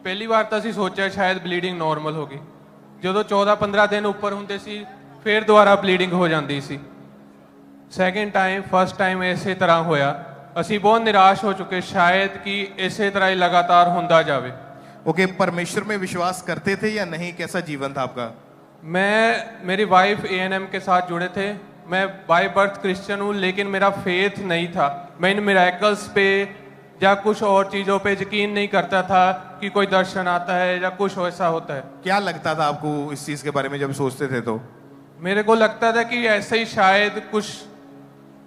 ਪਹਿਲੀ ਵਾਰ ਤਾਂ ਅਸੀਂ ਸੋਚਿਆ ਸ਼ਾਇਦ ਬਲੀਡਿੰਗ ਨਾਰਮਲ ਹੋ ਗਈ। ਜਦੋਂ 14-15 ਦਿਨ ਉੱਪਰ ਹੁੰਦੇ ਸੀ ਫਿਰ ਦੁਬਾਰਾ ਬਲੀਡਿੰਗ ਹੋ ਜਾਂਦੀ ਸੀ। ਸੈਕਿੰਡ ਟਾਈਮ ਫਸਟ ਟਾਈਮ ਇਸੇ ਤਰ੍ਹਾਂ ਹੋਇਆ। ਅਸੀਂ ਬਹੁਤ ਨਿਰਾਸ਼ ਹੋ ਚੁੱਕੇ, ਸ਼ਾयद कि ਇਸੇ ਤਰ੍ਹਾਂ ਹੀ लगातार ਹੁੰਦਾ ਜਾਵੇ। ओके, परमेश्वर में विश्वास करते थे या नहीं? कैसा जीवन था आपका? मेरी वाइफ ANM के साथ जुड़े थे। मैं बाय बर्थ क्रिश्चियन हूँ लेकिन मेरा फेथ नहीं था। मैं इन मिरेकल्स पे या कुछ और चीज़ों पे यकीन नहीं करता था कि कोई दर्शन आता है या कुछ ऐसा होता है। क्या लगता था आपको इस चीज़ के बारे में जब सोचते थे? तो मेरे को लगता था कि ऐसे ही शायद कुछ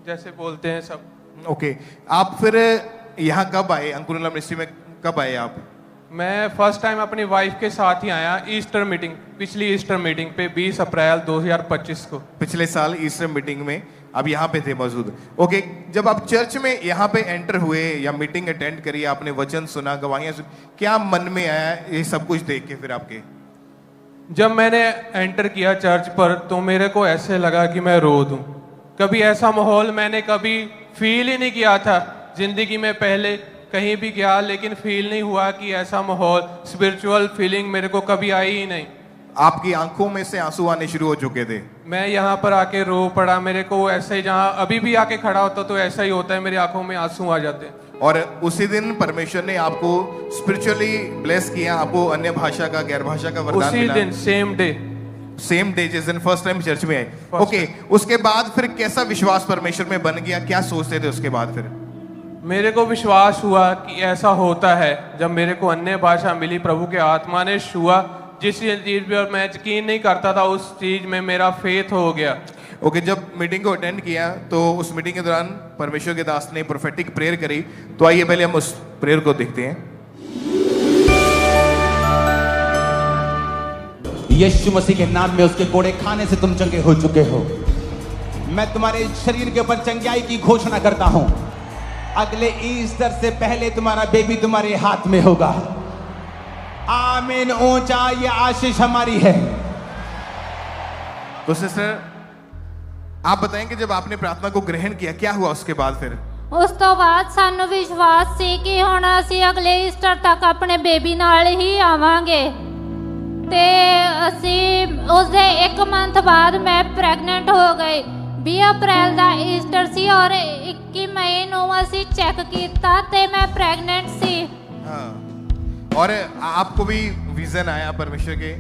जैसे बोलते हैं सब। ओके, आप फिर यहाँ कब आए? अंकुर मिनिस्ट्री में कब आए आप? मैं फर्स्ट टाइम अपनी वाइफ के साथ ही आया ईस्टर मीटिंग, पिछली ईस्टर मीटिंग पे 20 अप्रैल 2025 को। पिछले साल ईस्टर मीटिंग में आप यहाँ पे थे मौजूद। ओके, जब आप चर्च में यहाँ पे एंटर हुए या मीटिंग अटेंड करी, आपने वचन सुना, गवाहियाँ सुनी, क्या मन में आया ये सब कुछ देख के? फिर आपके जब मैंने एंटर किया चर्च पर तो मेरे को ऐसे लगा कि मैं रो दूं। कभी ऐसा माहौल मैंने कभी फील ही नहीं किया था जिंदगी में। पहले कहीं भी गया लेकिन फील नहीं हुआ कि ऐसा माहौल, स्पिरिचुअल फीलिंग मेरे को कभी आई ही नहीं। आपकी आंखों में से आंसू आने शुरू हो चुके थे? मैं यहाँ पर आके रो पड़ा। मेरे को ऐसे ही, जहाँ अभी भी आके खड़ा होता तो ऐसा ही होता है, मेरी आंखों में आंसू आ जाते हैं। और उसी दिन परमेश्वर ने आपको स्पिरिचुअली ब्लेस किया, आपको अन्य भाषा का, गैर भाषा का वरदान मिला। उसी दिन सेम डे जिस दिन फर्स्ट टाइम चर्च में आए। ओके, उसके बाद फिर कैसा विश्वास परमेश्वर में बन गया? क्या सोचते थे उसके बाद? फिर मेरे को विश्वास हुआ कि ऐसा होता है। जब मेरे को अन्य भाषा मिली, प्रभु के आत्मा ने छुआ, जिस चीज पर मैं यकीन नहीं करता था उस चीज में मेरा फेथ हो गया। ओके, जब मीटिंग को अटेंड किया तो उस मीटिंग के दौरान परमेश्वर के दास ने प्रोफेटिक प्रेयर करी, तो आइए पहले हम उस प्रेयर को देखते हैं। यीशु मसीह के नाम में उसके कोड़े खाने से तुम चंगे हो चुके हो। मैं तुम्हारे शरीर के ऊपर चंगाई की घोषणा करता हूं। अगले ईस्टर से पहले तुम्हारा बेबी तुम्हारे हाथ में होगा। आमीन। ऊंचा ये आशीष हमारी है। तो सिस्टर, आप बताएं कि जब आपने प्रार्थना को ग्रहण किया, क्या हुआ उसके बाद फिर? ਉਸ ਤੋਂ ਬਾਅਦ ਸਾਨੂੰ ਵਿਸ਼ਵਾਸ ਸੀ ਕਿ ਹੁਣ ਅਸੀਂ ਅਗਲੇ ਈਸਟਰ ਤੱਕ ਆਪਣੇ ਬੇਬੀ ਨਾਲ ਹੀ ਆਵਾਂਗੇ ਤੇ ਅਸੀਂ ਉਸ ਦੇ 1 ਮੰਥ ਬਾਅਦ ਮੈਂ ਪ੍ਰੈਗਨੈਂਟ ਹੋ ਗਈ। 20 ਅਪ੍ਰੈਲ ਦਾ ਈਸਟਰ ਸੀ ਔਰ 21 ਮਈ ਨੂੰ ਅਸੀਂ ਚੈੱਕ ਕੀਤਾ ਤੇ ਮੈਂ ਪ੍ਰੈਗਨੈਂਟ ਸੀ। हाँ, और आपको भी विजन आया परमेश्वर के?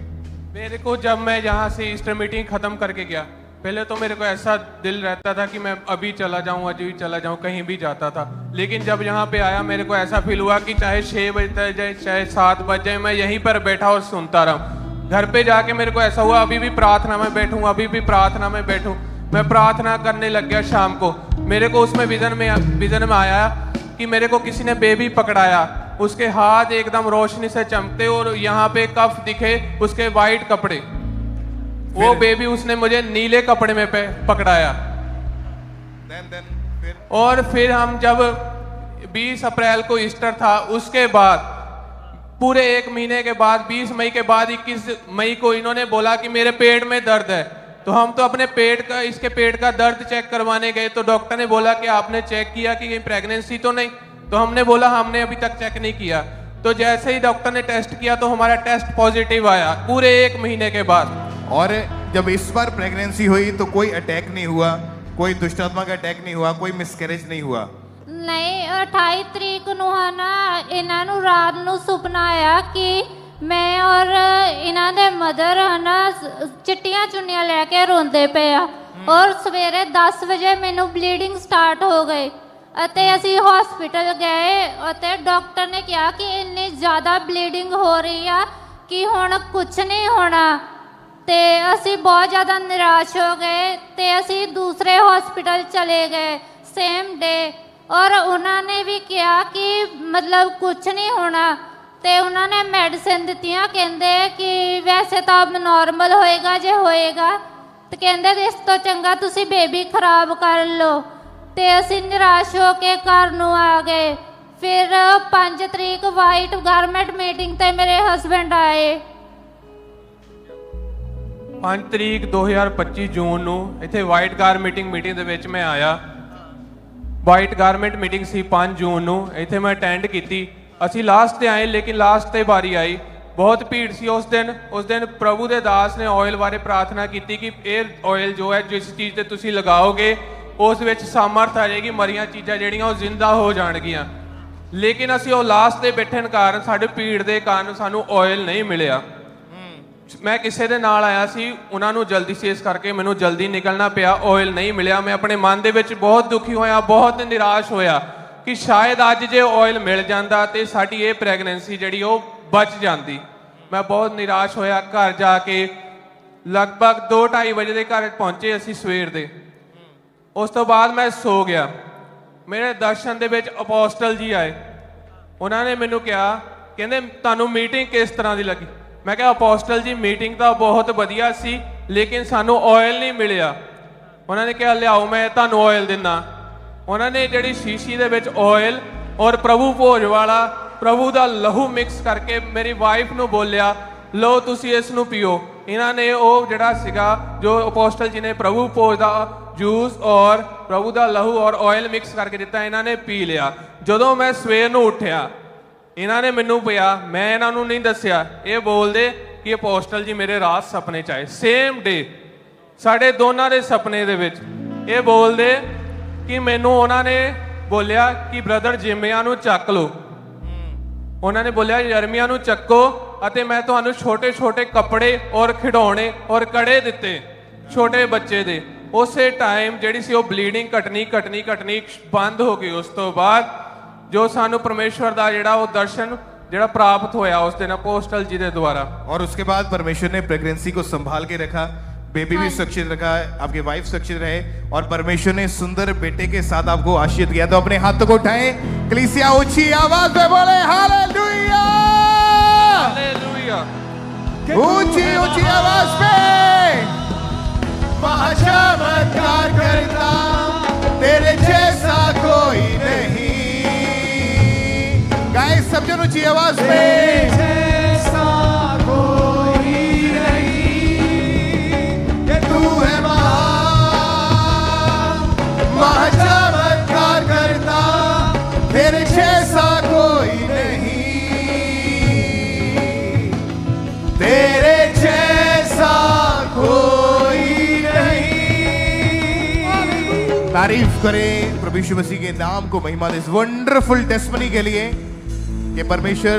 मेरे को जब मैं यहाँ से ईस्टर मीटिंग खत्म करके गया, पहले तो मेरे को ऐसा दिल रहता था कि मैं अभी चला जाऊँ, अभी चला जाऊँ, कहीं भी जाता था। लेकिन जब यहाँ पे आया मेरे को ऐसा फील हुआ कि चाहे 6 बजे जाए, चाहे 7 बज जाए, मैं यहीं पर बैठा और सुनता रहूँ। घर पे जाके मेरे को ऐसा हुआ अभी भी प्रार्थना में बैठूँ, अभी भी प्रार्थना में बैठूँ। मैं प्रार्थना करने लग गया शाम को। मेरे को उसमें विजन में आया कि मेरे को किसी ने बेबी पकड़ाया, उसके हाथ एकदम रोशनी से चमकते और यहाँ पे कफ दिखे, उसके वाइट कपड़े। वो बेबी उसने मुझे नीले कपड़े में पकड़ाया। और फिर हम जब 20 अप्रैल को ईस्टर था, उसके बाद पूरे 1 महीने के बाद 20 मई के बाद 21 मई को इन्होंने बोला कि मेरे पेट में दर्द है। तो हम तो अपने इसके पेट का दर्द चेक करवाने गए, तो डॉक्टर ने बोला कि आपने चेक किया कि कहीं प्रेगनेंसी तो नहीं? तो हमने बोला हमने अभी तक चेक नहीं किया। तो जैसे ही डॉक्टर ने टेस्ट किया तो हमारा टेस्ट पॉजिटिव आया पूरे 1 महीने के बाद। और जब इस बार प्रेगनेंसी हुई तो कोई अटैक नहीं हुआ, कोई दुष्टात्मा का अटैक नहीं हुआ, कोई मिसकैरेज नहीं हुआ? नहीं, 28 तरीक ਨੂੰ ਹਨਾ ਇਹਨਾਂ ਨੂੰ ਰਾਤ ਨੂੰ ਸੁਪਨਾ ਆਇਆ ਕਿ ਮੈਂ ਔਰ ਇਹਨਾਂ ਦੇ ਮਦਰ ਹਨਾ ਚਿੱਟੀਆਂ ਚੁੰਨੀਆਂ ਲੈ ਕੇ ਰੋਂਦੇ ਪਏ ਆ ਔਰ ਸਵੇਰੇ 10 ਵਜੇ ਮੈਨੂੰ ਬਲੀਡਿੰਗ ਸਟਾਰਟ ਹੋ ਗਈ ਅਤੇ ਅਸੀਂ ਹਸਪੀਟਲ ਗਏ ਅਤੇ ਡਾਕਟਰ ਨੇ ਕਿਹਾ ਕਿ ਇੰਨੀ ਜ਼ਿਆਦਾ ਬਲੀਡਿੰਗ ਹੋ ਰਹੀ ਆ ਕਿ ਹੁਣ ਕੁਝ ਨਹੀਂ ਹੋਣਾ ਤੇ ਅਸੀਂ ਬਹੁਤ ਜ਼ਿਆਦਾ ਨਿਰਾਸ਼ ਹੋ ਗਏ ਤੇ ਅਸੀਂ ਦੂਸਰੇ ਹਸਪੀਟਲ ਚਲੇ ਗਏ ਸੇਮ ਡੇ ਔਰ ਉਹਨਾਂ ਨੇ ਵੀ ਕਿਹਾ ਕਿ ਮਤਲਬ ਕੁਝ ਨਹੀਂ ਹੋਣਾ ਤੇ ਉਹਨਾਂ ਨੇ ਮੈਡੀਸਿਨ ਦਿੱਤੀਆਂ ਕਹਿੰਦੇ ਕਿ ਵੈਸੇ ਤਾਂ ਅਬ ਨਾਰਮਲ ਹੋਏਗਾ ਜੇ ਹੋਏਗਾ ਤੇ ਕਹਿੰਦੇ ਇਸ ਤੋਂ ਚੰਗਾ ਤੁਸੀਂ ਬੇਬੀ ਖਰਾਬ ਕਰ ਲਓ ਤੇ ਅਸੀਂ ਨਿਰਾਸ਼ ਹੋ ਕੇ ਘਰ ਨੂੰ ਆ ਗਏ। ਫਿਰ 5 ਤਰੀਕ ਵਾਈਟ ਗਾਰਮੈਂਟ ਮੀਟਿੰਗ ਤੇ ਮੇਰੇ ਹਸਬੈਂਡ ਆਏ। 5 ਤਰੀਕ 2025 ਜੂਨ ਨੂੰ ਇੱਥੇ ਵਾਈਟ ਗਾਰਮੈਂਟ ਮੀਟਿੰਗ ਦੇ ਵਿੱਚ ਮੈਂ ਆਇਆ। ਵਾਈਟ ਗਾਰਮੈਂਟ ਮੀਟਿੰਗ ਸੀ 5 ਜੂਨ ਨੂੰ, ਇੱਥੇ ਮੈਂ ਅਟੈਂਡ ਕੀਤੀ। ਅਸੀਂ ਲਾਸਟ ਤੇ ਆਏ ਲੇਕਿਨ ਲਾਸਟ ਤੇ ਵਾਰੀ ਆਈ, ਬਹੁਤ ਭੀੜ ਸੀ ਉਸ ਦਿਨ ਪ੍ਰਭੂ ਦੇ ਦਾਸ ਨੇ ਆਇਲ ਬਾਰੇ ਪ੍ਰਾਰਥਨਾ ਕੀਤੀ ਕਿ ਇਹ ਆਇਲ ਜੋ ਹੈ ਜਿਸ ਚੀਜ਼ ਤੇ ਤੁਸੀਂ ਲਗਾਓਗੇ ਉਸ ਵਿੱਚ ਸਾਮਰਥ ਆ ਜਾਏਗੀ, ਮਰੀਆਂ ਚੀਜ਼ਾਂ ਜਿਹੜੀਆਂ ਉਹ ਜ਼ਿੰਦਾ ਹੋ ਜਾਣਗੀਆਂ। ਲੇਕਿਨ ਅਸੀਂ ਉਹ ਲਾਸਟ ਤੇ ਬੈਠਣ ਕਾਰਨ ਸਾਡੇ ਭੀੜ ਦੇ ਕਾਰਨ ਸਾਨੂੰ ਆਇਲ ਨਹੀਂ ਮਿਲਿਆ। ਮੈਂ ਕਿਸੇ ਦੇ ਨਾਲ ਆਇਆ ਸੀ, ਉਹਨਾਂ ਨੂੰ ਜਲਦੀ ਸੀ, ਇਸ ਕਰਕੇ ਮੈਨੂੰ ਜਲਦੀ ਨਿਕਲਣਾ ਪਿਆ, ਆਇਲ ਨਹੀਂ ਮਿਲਿਆ। ਮੈਂ ਆਪਣੇ ਮਨ ਦੇ ਵਿੱਚ ਬਹੁਤ ਦੁਖੀ ਹੋਇਆ, ਬਹੁਤ ਨਿਰਾਸ਼ ਹੋਇਆ ਕਿ ਸ਼ਾਇਦ ਅੱਜ ਜੇ ਆਇਲ ਮਿਲ ਜਾਂਦਾ ਤੇ ਸਾਡੀ ਇਹ ਪ੍ਰੈਗਨੈਂਸੀ ਜਿਹੜੀ ਉਹ ਬਚ ਜਾਂਦੀ। ਮੈਂ ਬਹੁਤ ਨਿਰਾਸ਼ ਹੋਇਆ। ਘਰ ਜਾ ਕੇ ਲਗਭਗ 2-2:30 ਵਜੇ ਦੇ ਘਰ ਪਹੁੰਚੇ ਅਸੀਂ ਸਵੇਰ ਦੇ। ਉਸ ਤੋਂ ਬਾਅਦ ਮੈਂ ਸੋ ਗਿਆ। ਮੇਰੇ ਦਰਸ਼ਨ ਦੇ ਵਿੱਚ ਅਪੋਸਟਲ ਜੀ ਆਏ। ਉਹਨਾਂ ਨੇ ਮੈਨੂੰ ਕਿਹਾ, ਕਹਿੰਦੇ ਤੁਹਾਨੂੰ ਮੀਟਿੰਗ ਕਿਸ ਤਰ੍ਹਾਂ ਦੀ ਲੱਗੀ? ਮੈਂ ਕਿਹਾ ਅਪੋਸਟਲ ਜੀ ਮੀਟਿੰਗ ਤਾਂ ਬਹੁਤ ਵਧੀਆ ਸੀ ਲੇਕਿਨ ਸਾਨੂੰ ਆਇਲ ਨਹੀਂ ਮਿਲਿਆ। ਉਹਨਾਂ ਨੇ ਕਿਹਾ ਲਿਆਓ ਮੈਂ ਤੁਹਾਨੂੰ ਆਇਲ ਦਿੰਦਾ। ਉਹਨਾਂ ਨੇ ਜਿਹੜੀ ਸ਼ੀਸ਼ੀ ਦੇ ਵਿੱਚ ਆਇਲ ਔਰ ਪ੍ਰਭੂ ਭੋਜ ਵਾਲਾ ਪ੍ਰਭੂ ਦਾ ਲਹੂ ਮਿਕਸ ਕਰਕੇ ਮੇਰੀ ਵਾਈਫ ਨੂੰ ਬੋਲਿਆ ਲਓ ਤੁਸੀਂ ਇਸ ਨੂੰ ਪੀਓ। ਇਹਨਾਂ ਨੇ ਉਹ ਜਿਹੜਾ ਸੀਗਾ ਜੋ ਅਪੋਸਟਲ ਜੀ ਨੇ ਪ੍ਰਭੂ ਭੋਜ ਦਾ ਜੂਸ ਔਰ ਪ੍ਰਭੂ ਦਾ ਲਹੂ ਔਰ ਆਇਲ ਮਿਕਸ ਕਰਕੇ ਦਿੱਤਾ, ਇਹਨਾਂ ਨੇ ਪੀ ਲਿਆ। ਜਦੋਂ ਮੈਂ ਸਵੇਰ ਨੂੰ ਉੱਠਿਆ ਇਹਨਾਂ ਨੇ ਮੈਨੂੰ ਪਿਆ, ਮੈਂ ਇਹਨਾਂ ਨੂੰ ਨਹੀਂ ਦੱਸਿਆ। ਇਹ ਬੋਲਦੇ ਕਿ ਅਪੋਸਟਲ ਜੀ ਮੇਰੇ ਰਾਤ ਸੁਪਨੇ 'ਚ ਆਏ, ਸੇਮ ਡੇ ਸਾਡੇ ਦੋਨਾਂ ਦੇ ਸੁਪਨੇ ਦੇ ਵਿੱਚ। ਇਹ ਬੋਲਦੇ ਕਿ ਮੈਨੂੰ ਉਹਨਾਂ ਨੇ ਬੋਲਿਆ ਕਿ ਬ੍ਰਦਰ ਜਿਰਮੀਆ ਨੂੰ ਚੱਕ ਲਓ। ਉਹਨਾਂ ਨੇ ਬੋਲਿਆ ਯਰਮੀਆ ਨੂੰ ਚੱਕੋ ਅਤੇ ਮੈਂ ਤੁਹਾਨੂੰ ਛੋਟੇ ਛੋਟੇ ਕੱਪੜੇ ਔਰ ਖਿਡੌਣੇ ਔਰ ਕੜੇ ਦਿੱਤੇ ਛੋਟੇ ਬੱਚੇ ਦੇ। ਉਸੇ ਟਾਈਮ ਜਿਹੜੀ ਸੀ ਉਹ ਬਲੀਡਿੰਗ ਘਟਣੀ ਬੰਦ ਹੋ ਗਈ। ਉਸ ਤੋਂ ਬਾਅਦ ਜੋ ਸਾਨੂੰ परमेश्वर ਦਾ ਜਿਹੜਾ ਉਹ ਦਰਸ਼ਨ ਜਿਹੜਾ प्राप्त होया उस दिन अपोस्टल जी के द्वारा। और उसके बाद परमेश्वर ने प्रेगनेंसी को संभाल के रखा। बेबी भी सुरक्षित रखा, आपकी वाइफ सुरक्षित रहे और परमेश्वर ने सुंदर बेटे के साथ आपको आशीर्वाद किया। तो अपने हाथों को उठाएं, कलीसिया ऊंची आवाज में बोले हालेलुया, हालेलुया। ऊंची ऊंची आवाज में। महाचमत्कार करता तेरे जैसा कोई नहीं। गाए सब जन ऊंची आवाज में। जैसा कोई नहीं, कि तू है महाचमत्कार करता तेरे जैसा कोई नहीं, तेरे जैसा कोई नहीं। तारीफ करें प्रभु यीशु मसीह के नाम को, महिमा दे इस वंडरफुल टेस्टमनी के लिए कि परमेश्वर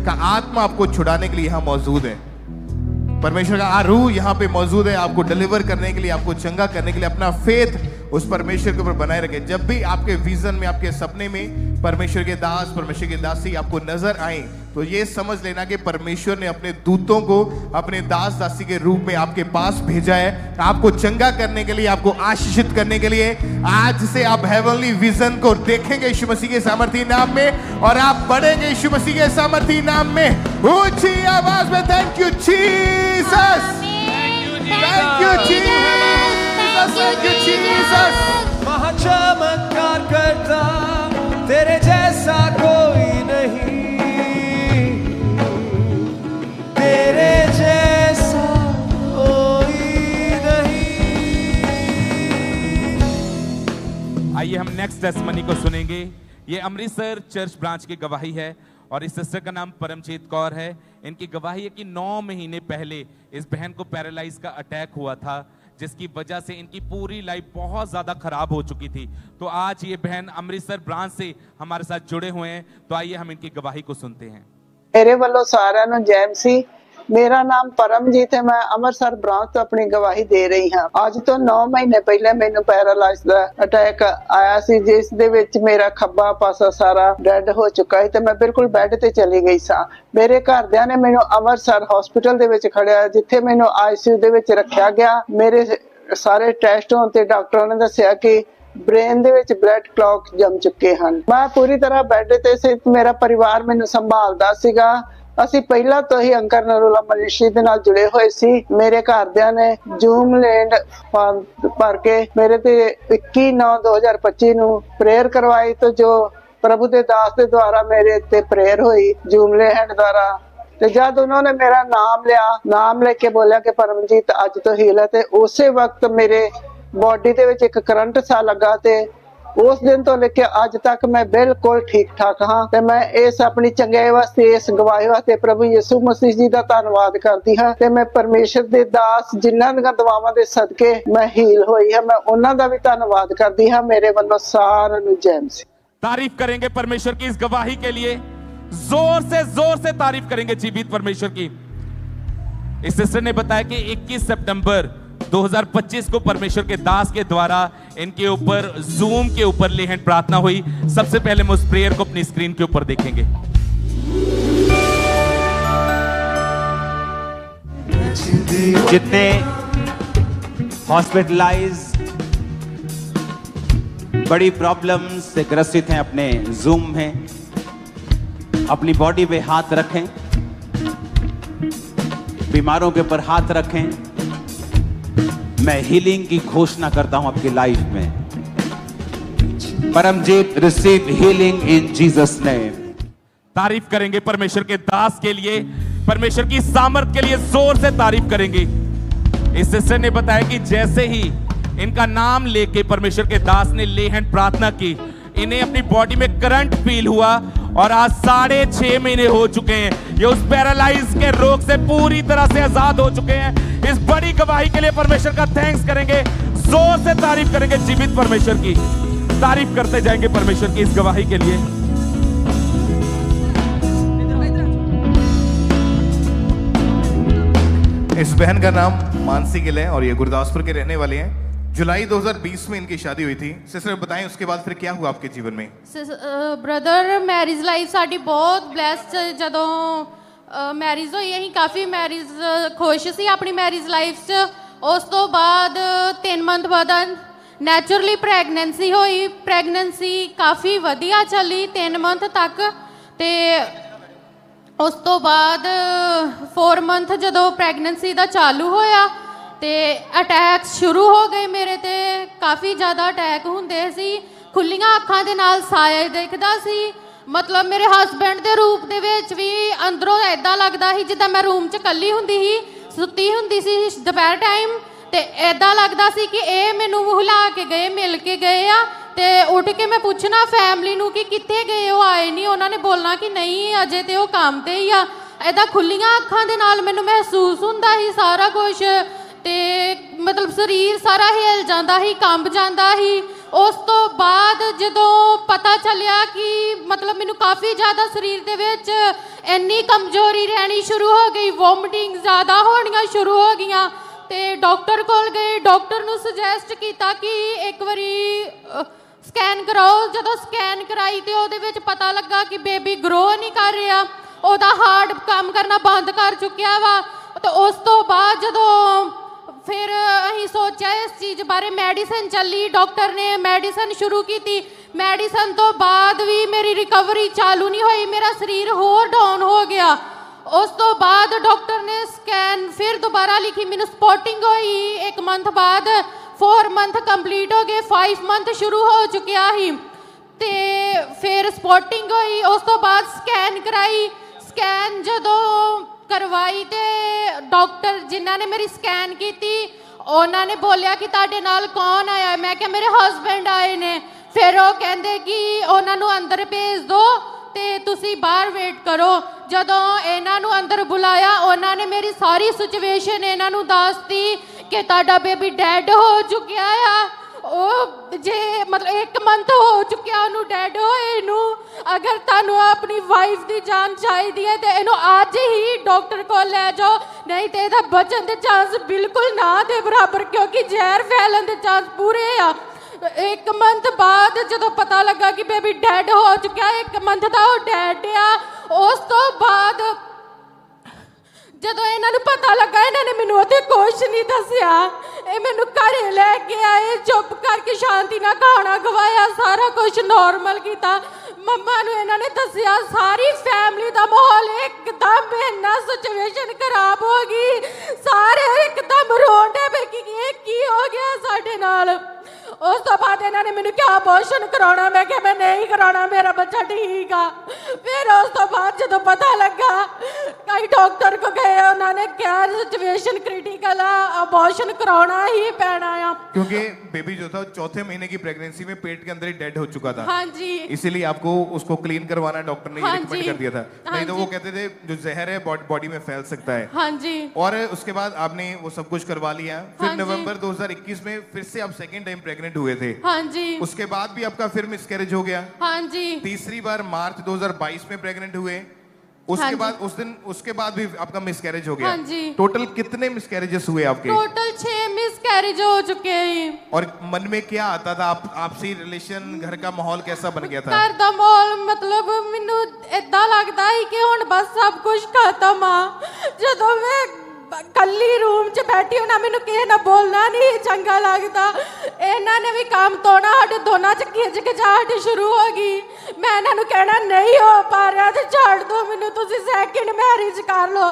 का आत्मा आपको छुड़ाने के लिए यहां मौजूद है। परमेश्वर का रूह यहाँ पे मौजूद है आपको डिलीवर करने के लिए, आपको चंगा करने के लिए। अपना फेथ उस परमेश्वर के ऊपर बनाए रखें। जब भी आपके विजन में, आपके सपने में परमेश्वर के दास, परमेश्वर की दासी आपको नजर आए, तो ये समझ लेना कि परमेश्वर ने अपने दूतों को अपने दास दासी के रूप में आपके पास भेजा है, आपको चंगा करने के लिए, आपको आशीषित करने के लिए। आज से आप हेवनली विजन को देखेंगे यीशु मसीह के सामर्थी नाम में, और आप बढ़ेंगे यीशु मसीह के सामर्थी नाम में। ऊंची आवाज में thank you Jesus, thank you Jesus, thank you Jesus. महाचमत्कार करता तेरे जैसा कोई नहीं, तेरे जैसा कोई नहीं। आइए हम नेक्स्ट टेस्टमनी को सुनेंगे। ये अमृतसर चर्च ब्रांच की गवाही है और इस सिस्टर का नाम परमजीत कौर है। इनकी गवाही है कि 9 महीने पहले इस बहन को पैरालाइज का अटैक हुआ था, जिसकी वजह से इनकी पूरी लाइफ बहुत ज्यादा खराब हो चुकी थी। तो आज ये बहन अमृतसर ब्रांच से हमारे साथ जुड़े हुए हैं। तो आइए हम इनकी गवाही को सुनते हैं। मेरे वालों सारा नु जय मसीह। मेरा नाम परमजीत है, मैं अमृतसर ब्रांच तो अपनी गवाही दे रही हाँ। आज तो 9 महीने पहले मैनू पैरालाइज का अटैक आया सी, जिस दे विच मेरा खब्बा पासा सारा डेड हो चुका है, तो मैं बिल्कुल बेड ते चली गई सा। मेरे घरदियां ने मैनू अमृतसर हॉस्पिटल दे विच खड़िया, जिथे मैनू आईसीयू दे विच रखा गया। मेरे सारे टेस्ट होने ते डॉक्टरों ने दस्सिया कि brain they which blood clot जम चुके हैं। मैं पूरी तरह बेड ते से, मेरा परिवार मैनू संभालदा सीगा। ਅਸੀਂ ਪਹਿਲਾਂ ਤੋਂ ਹੀ ਅੰਕਰ ਨਰੂਲਾ ਮਨੀਸ਼ੀ ਦੇ ਨਾਲ ਜੁੜੇ ਹੋਏ ਸੀ। ਮੇਰੇ ਘਰਦਿਆਂ ਨੇ ਜੂਮ ਲੈਂਡ ਭਰ ਕੇ ਮੇਰੇ ਤੇ 21/9/2025 ਨੂੰ ਪ੍ਰੇਅਰ ਕਰਵਾਈ, तो जो प्रभु ਦੇ ਦਾਸ ਦੇ ਦੁਆਰਾ ਮੇਰੇ ਤੇ ਪ੍ਰੇਅਰ ਹੋਈ ਜੂਮ ਲੈਂਡ द्वारा। ਤੇ ਜਦ ਉਹਨਾਂ ਨੇ ਮੇਰਾ ਨਾਮ ਲਿਆ, ਨਾਮ ਲੈ ਕੇ ਬੋਲਿਆ ਕਿ ਪਰਮਜੀਤ ਅੱਜ ਤੋਂ ਹੀਲ ਹੈ, ਤੇ ਉਸੇ ਵਕਤ ਮੇਰੇ ਬੋਡੀ ਦੇ ਵਿੱਚ ਇੱਕ ਕਰੰਟ ਸਾ ਲੱਗਾ। ਤੇ उस दिन तो लेके आज तक मैं बिल्कुल ठीक ठाक हाँ। ते मैं इस अपनी चंगाई वास्ते, इस गवाही वास्ते प्रभु यीशु मसीह जी का धन्यवाद करती हाँ। ते मैं परमेश्वर दे दास जिन्हां दी दुआवां दे सदके मैं हील होई है, मैं उन्हां दा भी धन्यवाद करती हाँ। मेरे वल्लों सारिआं नूं जय मसीह। तारीफ करेंगे परमेश्वर की इस गवाही के लिए, जोर से तारीफ करेंगे जीवित परमेश्वर की। इस सिस्टर ने बताया कि 21 सितंबर 2025 को परमेश्वर के दास के द्वारा इनके ऊपर जूम के ऊपर लेहन प्रार्थना हुई। सबसे पहले हम उस प्रेयर को अपनी स्क्रीन के ऊपर देखेंगे। जितने हॉस्पिटलाइज बड़ी प्रॉब्लम से ग्रसित हैं, अपने जूम में अपनी बॉडी पे हाथ रखें, बीमारों के ऊपर हाथ रखें। मैं हीलिंग की घोषणा करता हूं आपकी लाइफ में। Paramjit receive healing in Jesus name. तारीफ करेंगे परमेश्वर के दास के लिए, परमेश्वर की सामर्थ के लिए जोर से तारीफ करेंगे। इस सिस्टर ने बताया कि जैसे ही इनका नाम लेके परमेश्वर के दास ने लेहन प्रार्थना की, इन्हें अपनी बॉडी में करंट फील हुआ और आज 6.5 महीने हो चुके हैं। ये उस पैरालाइज के रोग से पूरी तरह से आजाद हो चुके हैं। इस बड़ी गवाही के लिए परमेश्वर का थैंक्स करेंगे, जोर से तारीफ करेंगे जीवित परमेश्वर की। तारीफ करते जाएंगे परमेश्वर की इस गवाही के लिए। इस बहन का नाम मानसी गिल है और ये गुरदासपुर के रहने वाले हैं। जुलाई 2020 में इनकी शादी हुई थी। सिस्टर बताएं उसके बाद फिर क्या हुआ आपके जीवन में? ब्रदर मैरिज लाइफ साडी बहुत ब्लैस्ड। जदों मैरिज हुई असीं काफ़ी मैरिज खुश सी अपनी मैरिज लाइफ च। ਉਸ ਤੋਂ ਬਾਅਦ 3 ਮੰਥ ਬਾਅਦ ਨੈਚੁਰਲੀ ਪ੍ਰੈਗਨੈਂਸੀ ਹੋਈ। ਪ੍ਰੈਗਨੈਂਸੀ ਕਾਫੀ ਵਧੀਆ ਚੱਲੀ 3 ਮੰਥ ਤੱਕ। ਤੇ ਉਸ ਤੋਂ ਬਾਅਦ 4 ਮੰਥ ਜਦੋਂ ਪ੍ਰੈਗਨੈਂਸੀ ਦਾ ਚਾਲੂ ਹੋਇਆ ਤੇ ਅਟੈਕ ਸ਼ੁਰੂ ਹੋ ਗਏ ਮੇਰੇ ਤੇ। ਕਾਫੀ ਜ਼ਿਆਦਾ ਅਟੈਕ ਹੁੰਦੇ ਸੀ। ਖੁੱਲੀਆਂ ਅੱਖਾਂ ਦੇ ਨਾਲ ਸਾਇਆ ਦਿਖਦਾ ਸੀ। ਮਤਲਬ ਮੇਰੇ ਹਸਬੈਂਡ ਦੇ ਰੂਪ ਦੇ ਵਿੱਚ ਵੀ ਅੰਦਰੋਂ ਐਦਾਂ ਲੱਗਦਾ ਸੀ ਜਿੱਦਾਂ ਮੈਂ ਰੂਮ 'ਚ ਇਕੱਲੀ ਹੁੰਦੀ ਸੀ, ਸੁੱਤੀ ਹੁੰਦੀ ਸੀ ਦੁਪਹਿਰ ਟਾਈਮ, ਤੇ ਐਦਾਂ ਲੱਗਦਾ ਸੀ ਕਿ ਇਹ ਮੈਨੂੰ ਹਿਲਾ ਕੇ ਗਏ, ਮਿਲ ਕੇ ਗਏ ਆ। ਤੇ ਉੱਠ ਕੇ ਮੈਂ ਪੁੱਛਣਾ ਫੈਮਲੀ ਨੂੰ ਕਿ ਕਿੱਥੇ ਗਏ, ਉਹ ਆਏ ਨਹੀਂ। ਉਹਨਾਂ ਨੇ ਬੋਲਣਾ ਕਿ ਨਹੀਂ ਅਜੇ ਤੇ ਉਹ ਕੰਮ ਤੇ ਹੀ ਆ। ਐਦਾਂ ਖੁੱਲੀਆਂ ਅੱਖਾਂ ਦੇ ਨਾਲ ਮੈਨੂੰ ਮਹਿਸੂਸ ਹੁੰਦਾ ਸੀ ਸਾਰਾ ਕੁਝ। ਤੇ ਮਤਲਬ ਸਰੀਰ ਸਾਰਾ ਹਿਲ ਜਾਂਦਾ ਸੀ, ਕੰਬ ਜਾਂਦਾ ਸੀ। ਉਸ ਤੋਂ ਬਾਅਦ ਜਦੋਂ ਪਤਾ ਚੱਲਿਆ ਕਿ ਮਤਲਬ ਮੈਨੂੰ ਕਾਫੀ ਜ਼ਿਆਦਾ ਸਰੀਰ ਦੇ ਵਿੱਚ ਇੰਨੀ ਕਮਜ਼ੋਰੀ ਰਹਿਣੀ ਸ਼ੁਰੂ ਹੋ ਗਈ, ਵੋਮਿਟਿੰਗ ਜ਼ਿਆਦਾ ਹੋਣੀਆਂ ਸ਼ੁਰੂ ਹੋ ਗਈਆਂ। ਤੇ ਡਾਕਟਰ ਕੋਲ ਗਏ। ਡਾਕਟਰ ਨੂੰ ਸੁਜੈਸਟ ਕੀਤਾ ਕਿ ਇੱਕ ਵਾਰੀ ਸਕੈਨ ਕਰਾਓ। ਜਦੋਂ ਸਕੈਨ ਕਰਾਈ ਤੇ ਉਹਦੇ ਵਿੱਚ ਪਤਾ ਲੱਗਾ ਕਿ ਬੇਬੀ ਗਰੋ ਨਹੀਂ ਕਰ ਰਿਹਾ, ਉਹਦਾ ਹਾਰਟ ਕੰਮ ਕਰਨਾ ਬੰਦ ਕਰ ਚੁੱਕਿਆ ਵਾ। ਤੇ ਉਸ ਤੋਂ ਬਾਅਦ ਜਦੋਂ ਫਿਰ ਅਸੀਂ ਸੋਚਿਆ ਇਸ ਚੀਜ਼ ਬਾਰੇ, ਮੈਡੀਸਨ ਚੱਲੀ, ਡਾਕਟਰ ਨੇ ਮੈਡੀਸਨ ਸ਼ੁਰੂ ਕੀਤੀ। ਮੈਡੀਸਨ ਤੋਂ ਬਾਅਦ ਵੀ ਮੇਰੀ ਰਿਕਵਰੀ ਚਾਲੂ ਨਹੀਂ ਹੋਈ, ਮੇਰਾ ਸਰੀਰ ਹੋਰ ਡਾਊਨ ਹੋ ਗਿਆ। ਉਸ ਤੋਂ ਬਾਅਦ ਡਾਕਟਰ ਨੇ ਸਕੈਨ ਫਿਰ ਦੁਬਾਰਾ ਲਿਖੀ, ਮੈਨੂੰ ਸਪੌਟਿੰਗ ਹੋਈ 1 ਮੰਥ ਬਾਅਦ। 4 ਮੰਥ ਕੰਪਲੀਟ ਹੋ ਗਏ, 5 ਮੰਥ ਸ਼ੁਰੂ ਹੋ ਚੁੱਕਿਆ ਸੀ ਤੇ ਫਿਰ ਸਪੌਟਿੰਗ ਹੋਈ। ਉਸ ਤੋਂ ਬਾਅਦ ਸਕੈਨ ਕਰਾਈ। ਸਕੈਨ ਜਦੋਂ ਕਰਵਾਈ ਤੇ ਡਾਕਟਰ ਜਿਨ੍ਹਾਂ ਨੇ ਮੇਰੀ ਸਕੈਨ ਕੀਤੀ ਉਹਨਾਂ ਨੇ ਬੋਲਿਆ ਕਿ ਤੁਹਾਡੇ ਨਾਲ ਕੌਣ ਆਇਆ। ਮੈਂ ਕਿਹਾ ਮੇਰੇ ਹਸਬੈਂਡ ਆਏ ਨੇ। ਫਿਰ ਉਹ ਕਹਿੰਦੇ ਕਿ ਉਹਨਾਂ ਨੂੰ ਅੰਦਰ ਭੇਜ ਦਿਓ ਤੇ ਤੁਸੀਂ ਬਾਹਰ ਵੇਟ ਕਰੋ। ਜਦੋਂ ਇਹਨਾਂ ਨੂੰ ਅੰਦਰ ਬੁਲਾਇਆ ਉਹਨਾਂ ਨੇ ਮੇਰੀ ਸਾਰੀ ਸਿਚੁਏਸ਼ਨ ਇਹਨਾਂ ਨੂੰ ਦੱਸਤੀ ਕਿ ਤੁਹਾਡਾ ਬੇਬੀ ਡੈਡ ਹੋ ਚੁੱਕਿਆ ਆ। ਉਹ ਜੇ ਮਤਲਬ 1 ਮੰਥ ਹੋ ਚੁੱਕਿਆ ਉਹਨੂੰ ਡੈਡ ਹੋਏ ਨੂੰ। ਅਗਰ ਤੁਹਾਨੂੰ ਆਪਣੀ ਵਾਈਫ ਦੀ ਜਾਨ ਚਾਹੀਦੀ ਹੈ ਤੇ ਇਹਨੂੰ ਅੱਜ ਹੀ ਡਾਕਟਰ ਕੋਲ ਲੈ ਜਾਓ, ਨਹੀਂ ਤੇ ਇਹਦਾ ਬਚਣ ਦੇ ਚਾਂਸ ਬਿਲਕੁਲ ਨਾ ਦੇ ਬਰਾਬਰ, ਕਿਉਂਕਿ ਜ਼ਹਿਰ ਫੈਲਣ ਦੇ ਚਾਂਸ ਪੂਰੇ ਆ। 1 ਮੰਥ ਬਾਅਦ ਜਦੋਂ ਪਤਾ ਲੱਗਾ ਕਿ ਬੇਬੀ ਡੈਡ ਹੋ ਚੁੱਕਿਆ, 1 ਮੰਥ ਦਾ ਉਹ ਡੈਡ ਆ। ਉਸ ਤੋਂ ਬਾਅਦ ਜਦੋਂ ਇਹਨਾਂ ਨੂੰ ਪਤਾ ਲੱਗਾ ਇਹਨਾਂ ਨੇ ਮੈਨੂੰ ਉੱਥੇ ਕੁਛ ਨਹੀਂ ਦੱਸਿਆ। ਇਹ ਮੈਨੂੰ ਘਰੇ ਲੈ ਕੇ ਆਏ, ਚੁੱਪ ਕਰਕੇ ਸ਼ਾਂਤੀ ਨਾਲ ਖਾਣਾ ਖਵਾਇਆ, ਸਾਰਾ ਕੁਝ ਨੋਰਮਲ ਕੀਤਾ। ਮੰਮਾ ਨੂੰ ਇਹਨਾਂ ਨੇ ਦੱਸਿਆ, ਸਾਰੀ ਫੈਮਿਲੀ ਦਾ ਮਾਹੌਲ ਇੱਕਦਮ ਇੰਨਾ ਸਿਚੁਏਸ਼ਨ ਖਰਾਬ ਹੋ ਗਈ। ਸਾਰੇ ਇੱਕਦਮ ਰੋਂਦੇ ਪਏ ਕਿ ਇਹ ਕੀ ਹੋ ਗਿਆ ਸਾਡੇ ਨਾਲ। ਉਸ ਤੋਂ ਬਾਅਦ ਇਹਨਾਂ ਨੇ ਮੈਨੂੰ ਕਿਹਾ ਅਬੋਰਸ਼ਨ ਕਰਾਉਣਾ। ਮੈਂ ਕਿਹਾ ਮੈਂ ਨਹੀਂ ਕਰਾਉਣਾ, ਮੇਰਾ ਬੱਚਾ ਠੀਕ ਆ। ਫਿਰ ਉਸ ਤੋਂ ਬਾਅਦ ਜਦੋਂ ਪਤਾ ਲੱਗਾ ਕਈ ਡਾਕਟਰ ਕੋ ਗਏ, ਉਹਨਾਂ ਨੇ ਕਿਹਾ सिचुएशन क्रिटिकल है, अबॉर्शन कराना ही पैना है। क्योंकि बेबी जो था 4थे महीने की प्रेगनेंसी में पेट के अंदर ही डेड हो चुका था। हाँ जी। इसीलिए आपको उसको क्लीन करवाना डॉक्टर ने रिकमेंड कर दिया था। नहीं तो वो कहते थे जो जहर है बॉडी में फैल सकता है। हाँ जी। और उसके बाद आपने वो सब कुछ करवा लिया। फिर नवंबर 2021 में फिर से आप सेकेंड टाइम प्रेग्नेंट हुए थे। हाँ जी। उसके बाद भी आपका फिर मिसकैरेज हो गया। हाँ जी। तीसरी बार मार्च 2022 में प्रेग्नेंट हुए। उसके बाद उसके बाद भी आपका मिसकैरेज हो गया। हाँ जी। टोटल कितने मिसकैरेजेस हुए आपके? टोटल 6 मिसकैरेज हो चुके हैं। और मन में क्या आता था? आपसी रिलेशन, घर का माहौल कैसा बन गया था? घर का माहौल मतलब मैनू इदा लगता है कि हुण बस सब कुछ खत्म आ। जदों मैं कल्ली रूम च बैठी हूं ना, मैनू किसी ना बोलना नहीं चंगा लगता। इन्हां ने भी काम तोड़ना, साडे दोनां च खिचखिचाहट शुरू हो गई। मैं इन्हां नू कहना नहीं हो पा रहा तो छड़ दो मैनू, तुसीं सैकेंड मैरिज कर लो।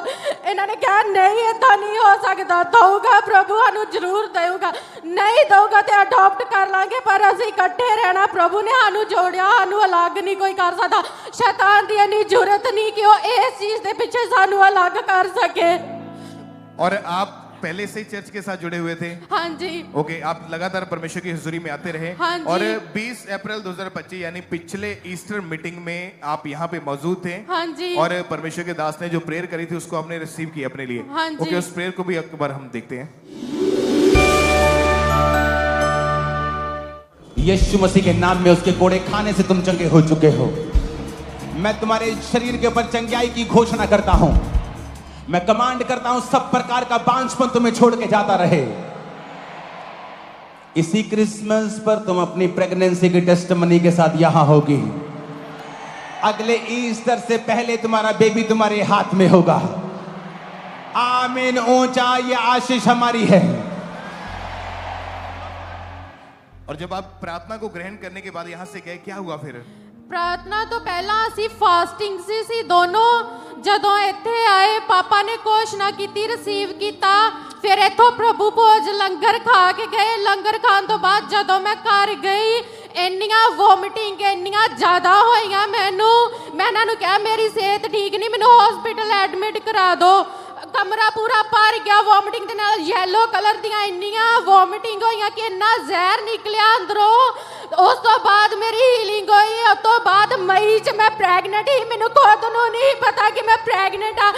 इन्हां ने कहा नहीं इदां नहीं हो सकता, दऊगा प्रभु सानू जरूर देऊगा, नहीं दऊगा तो अडॉप्ट कर लांगे, पर असीं इकट्ठे रहना। प्रभु ने सानू जोड़िया, सानू अलग नहीं कोई कर सकता। शैतान दी इन्नी जुरत नहीं कि वो इस चीज दे पिछे सानू अलग कर सके। और आप पहले से चर्च के साथ जुड़े हुए थे? हाँ जी। ओके, आप लगातार परमेश्वर की हुजूरी में आते रहे। हाँ जी। और 20 अप्रैल 2025 यानी पिछले ईस्टर मीटिंग में आप यहाँ पे मौजूद थे। हाँ जी। और परमेश्वर के दास ने जो प्रेयर करी थी उसको आपने रिसीव किया अपने लिए। हाँ जी। ओके, उस प्रेयर को भी एक बार हम देखते हैं। यीशु मसीह के नाम में उसके कोड़े खाने से तुम चंगे हो चुके हो। मैं तुम्हारे शरीर के ऊपर चंगाई की घोषणा करता हूं। मैं कमांड करता हूं सब प्रकार का बांझपन तुम्हें छोड़ के जाता रहे। इसी क्रिसमस पर तुम अपनी प्रेगनेंसी की टेस्टिमनी के साथ यहां होगी। अगले ईस्टर से पहले तुम्हारा बेबी तुम्हारे हाथ में होगा। आमीन। ऊंचा ये आशीष हमारी है। और जब आप प्रार्थना को ग्रहण करने के बाद यहाँ से गए, क्या हुआ फिर? प्रार्थना तो पहला ਅਸੀਂ ਫਾਸਟਿੰਗ ਸੀ ਦੋਨੋਂ। ਜਦੋਂ ਇੱਥੇ ਆਏ ਪਾਪਾ ਨੇ ਘੋਸ਼ਣਾ ਕੀਤੀ, ਰਿਸੀਵ ਕੀਤਾ। ਫਿਰ ਇੱਥੋਂ ਪ੍ਰਭੂ ਭੋਜ ਲੰਗਰ ਖਾ ਕੇ ਗਏ। ਲੰਗਰ ਖਾਣ ਤੋਂ ਬਾਅਦ ਜਦੋਂ ਮੈਂ ਘਰ ਗਈ, ਇੰਨੀਆਂ ਵੋਮਿਟਿੰਗ ਇੰਨੀਆਂ ਜ਼ਿਆਦਾ ਹੋਈਆਂ ਮੈਨੂੰ। ਮੈਂ ਇਹਨਾਂ ਨੂੰ ਕਿਹਾ ਮੇਰੀ ਸਿਹਤ ਠੀਕ ਨਹੀਂ, ਮੈਨੂੰ ਹਸਪੀਟਲ ਐਡਮਿਟ ਕਰਾ ਦਿਓ। ਕਮਰਾ ਪੂਰਾ ਭਰ ਗਿਆ ਵੋਮਿਟਿੰਗ ਦੇ ਨਾਲ। ਯੈਲੋ ਕਲਰ ਦੀਆਂ ਇੰਨੀਆਂ ਵੋਮਿਟਿੰਗ ਹੋਈਆਂ ਕਿ ਇੰਨਾ ਜ਼ਹਿਰ ਨਿਕਲਿਆ ਅੰਦਰੋਂ। ਉਸ ਤੋਂ ਬਾਅਦ ਮੇਰੀ ਹੀਲਿੰਗ ਹੋਈ। ਉਸ ਤੋਂ ਬਾਅਦ ਮਈ 'ਚ ਮੈਂ ਪ੍ਰੈਗਨੈਂਟ ਹੀ, ਮੈਨੂੰ ਖੁਦ ਨੂੰ ਨਹੀਂ ਪਤਾ ਕਿ ਮੈਂ ਪ੍ਰੈਗਨੈਂਟ ਆ।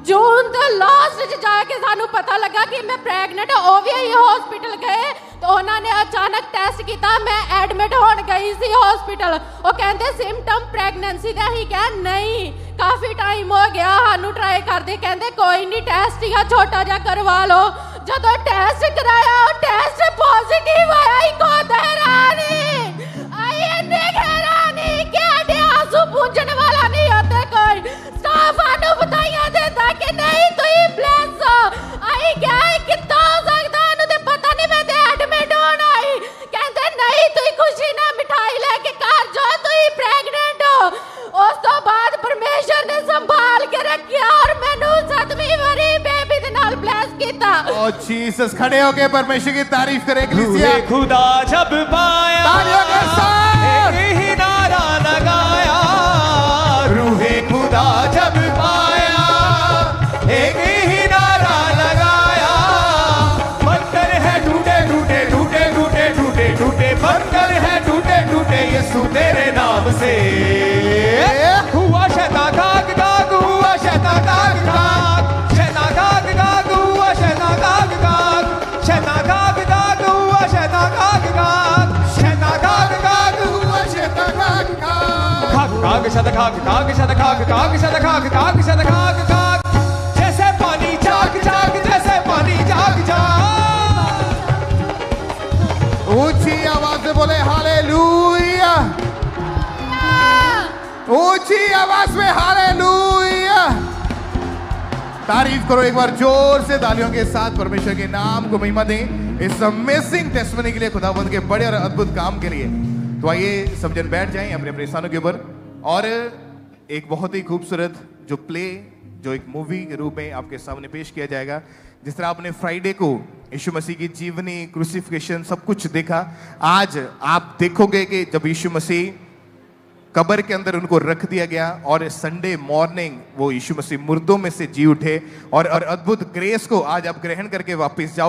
ਜੂਨ ਦੇ ਲਾਸਟ 'ਚ ਜਾ ਕੇ ਸਾਨੂੰ ਪਤਾ ਲੱਗਾ ਕਿ ਮੈਂ ਪ੍ਰੈਗਨੈਂਟ। ਉਹ ਵੀ ਅਸੀਂ ਹਸਪੀਟਲ ਗਏ ਤਾਂ ਉਹਨਾਂ ਨੇ ਅਚਾਨਕ ਟੈਸਟ ਕੀਤਾ। ਮੈਂ ਐਡਮਿਟ ਹੋਣ ਗਈ ਸੀ ਹਸਪੀਟਲ। ਉਹ ਕਹਿੰਦੇ ਸਿੰਪਟਮ ਪ੍ਰੈਗਨੈਂਸੀ ਦਾ। ਹੀ ਕਿਹਾ ਨਹੀਂ, ਕਾਫੀ ਟਾਈਮ ਹੋ ਗਿਆ ਸਾਨੂੰ ਟਰਾਈ ਕਰਦੇ। ਕਹਿੰਦੇ ਕੋਈ ਨਹੀਂ, ਟੈਸਟ ਹੀ ਆ ਛੋਟਾ ਜਿਹਾ ਕਰਵਾ ਲਓ। ਜਦੋਂ ਟੈਸਟ ਕਰਾਇਆ, ਉਹ ਟੈਸਟ ਪੋਜ਼ਿਟਿਵ ਆਇਆ। ਇੱਕੋ ਹੈਰਾਨੀ ਆਈ, ਇੰਨੀ ਹੈਰਾਨੀ ਕਿ ਸਾਡੇ ਆਂਸੂ ਪੂੰਝਣ ਵਾਲਾ ਨਹੀਂ ਹੋਤੇ ਕੋਈ। ਸਟਾਫ ਸਾਨੂੰ ਬਤਾਈਆਂ ਦਿੰਦਾ ਕਿ ਨਹੀਂ ਤੁਸੀਂ ਬਲੈਸ ਹੋ। ਆਈ ਕਿਹਾ ਕਿੱਦਾਂ ਹੋ ਸਕਦਾ, ਉਹਨੂੰ ਤੇ ਪਤਾ ਨਹੀਂ ਮੈਂ ਤੇ ਐਡਮਿਟ ਹੋਣ ਆਈ। ਕਹਿੰਦੇ ਨਹੀਂ, ਤੁਸੀਂ ਖੁਸ਼ੀ ਨਾਲ ਮਿਠਾਈ ਲੈ ਕੇ ਘਰ ਜਾਓ, ਤੁਸੀਂ ਪ੍ਰੈਗਨੈਂਟ ਹੋ। ਉਸ ਤੋਂ ਬਾਅਦ ਪਰਮੇਸ਼ਰ ਨੇ ਸੰਭਾਲ ਕੇ ਰੱਖਿਆ ਔਰ ਮੈਨੂੰ 7ਵੀਂ ਵਾਰੀ ਬੇਬੀ ਦੇ ਨਾਲ ਬਲੈਸ ਕੀਤਾ। ओ जीसस, खड़े होके परमेश्वर की तारीफ करें कलीसिया। खुदा जब पाया, तालियों के साथ एक ही नारा लगाया। रूहे खुदा जब पाया, एक ही नारा लगाया। बंदर है टूटे टूटे टूटे टूटे टूटे टूटे, बंदर है टूटे टूटे यीशु तेरे नाम से। हुआ शैतान दाग दाग, हुआ शैतान दाग दाग, शैतान दाग दाग, हुआ शैतान दाग दाग, शैतान दाग दाग, हुआ शैतान दाग दाग, शैतान दाग दाग, हुआ शैतान दाग दाग। खाग खाग शत खाग खाग शत खाग खाग शत खाग खाग शत खाग खाग, जैसे पानी जाग जाग, जैसे पानी जाग जाग। ऊंची आवाज से बोले हालेलुया, ऊंची आवाज में हालेलुया। तारीफ करो एक बार जोर से तालियों के साथ, परमेश्वर के नाम को महिमा दें इस अमेजिंग टेस्टिमनी के लिए, खुदावंद के बड़े और अद्भुत काम के लिए। तो आइए सब जन बैठ जाएं अपने अपने स्थानों के ऊपर। और एक बहुत ही खूबसूरत जो प्ले, जो एक मूवी के रूप में आपके सामने पेश किया जाएगा। जिस तरह आपने फ्राइडे को यीशु मसीह की जीवनी, क्रूसिफिकेशन सब कुछ देखा, आज आप देखोगे कि जब यीशु मसीह कब्र के अंदर उनको रख दिया गया और संडे मॉर्निंग वो यीशु मसीह मुर्दों में से जी उठे और अद्भुत ग्रेस को आज आप ग्रहण करके वापस जाओ।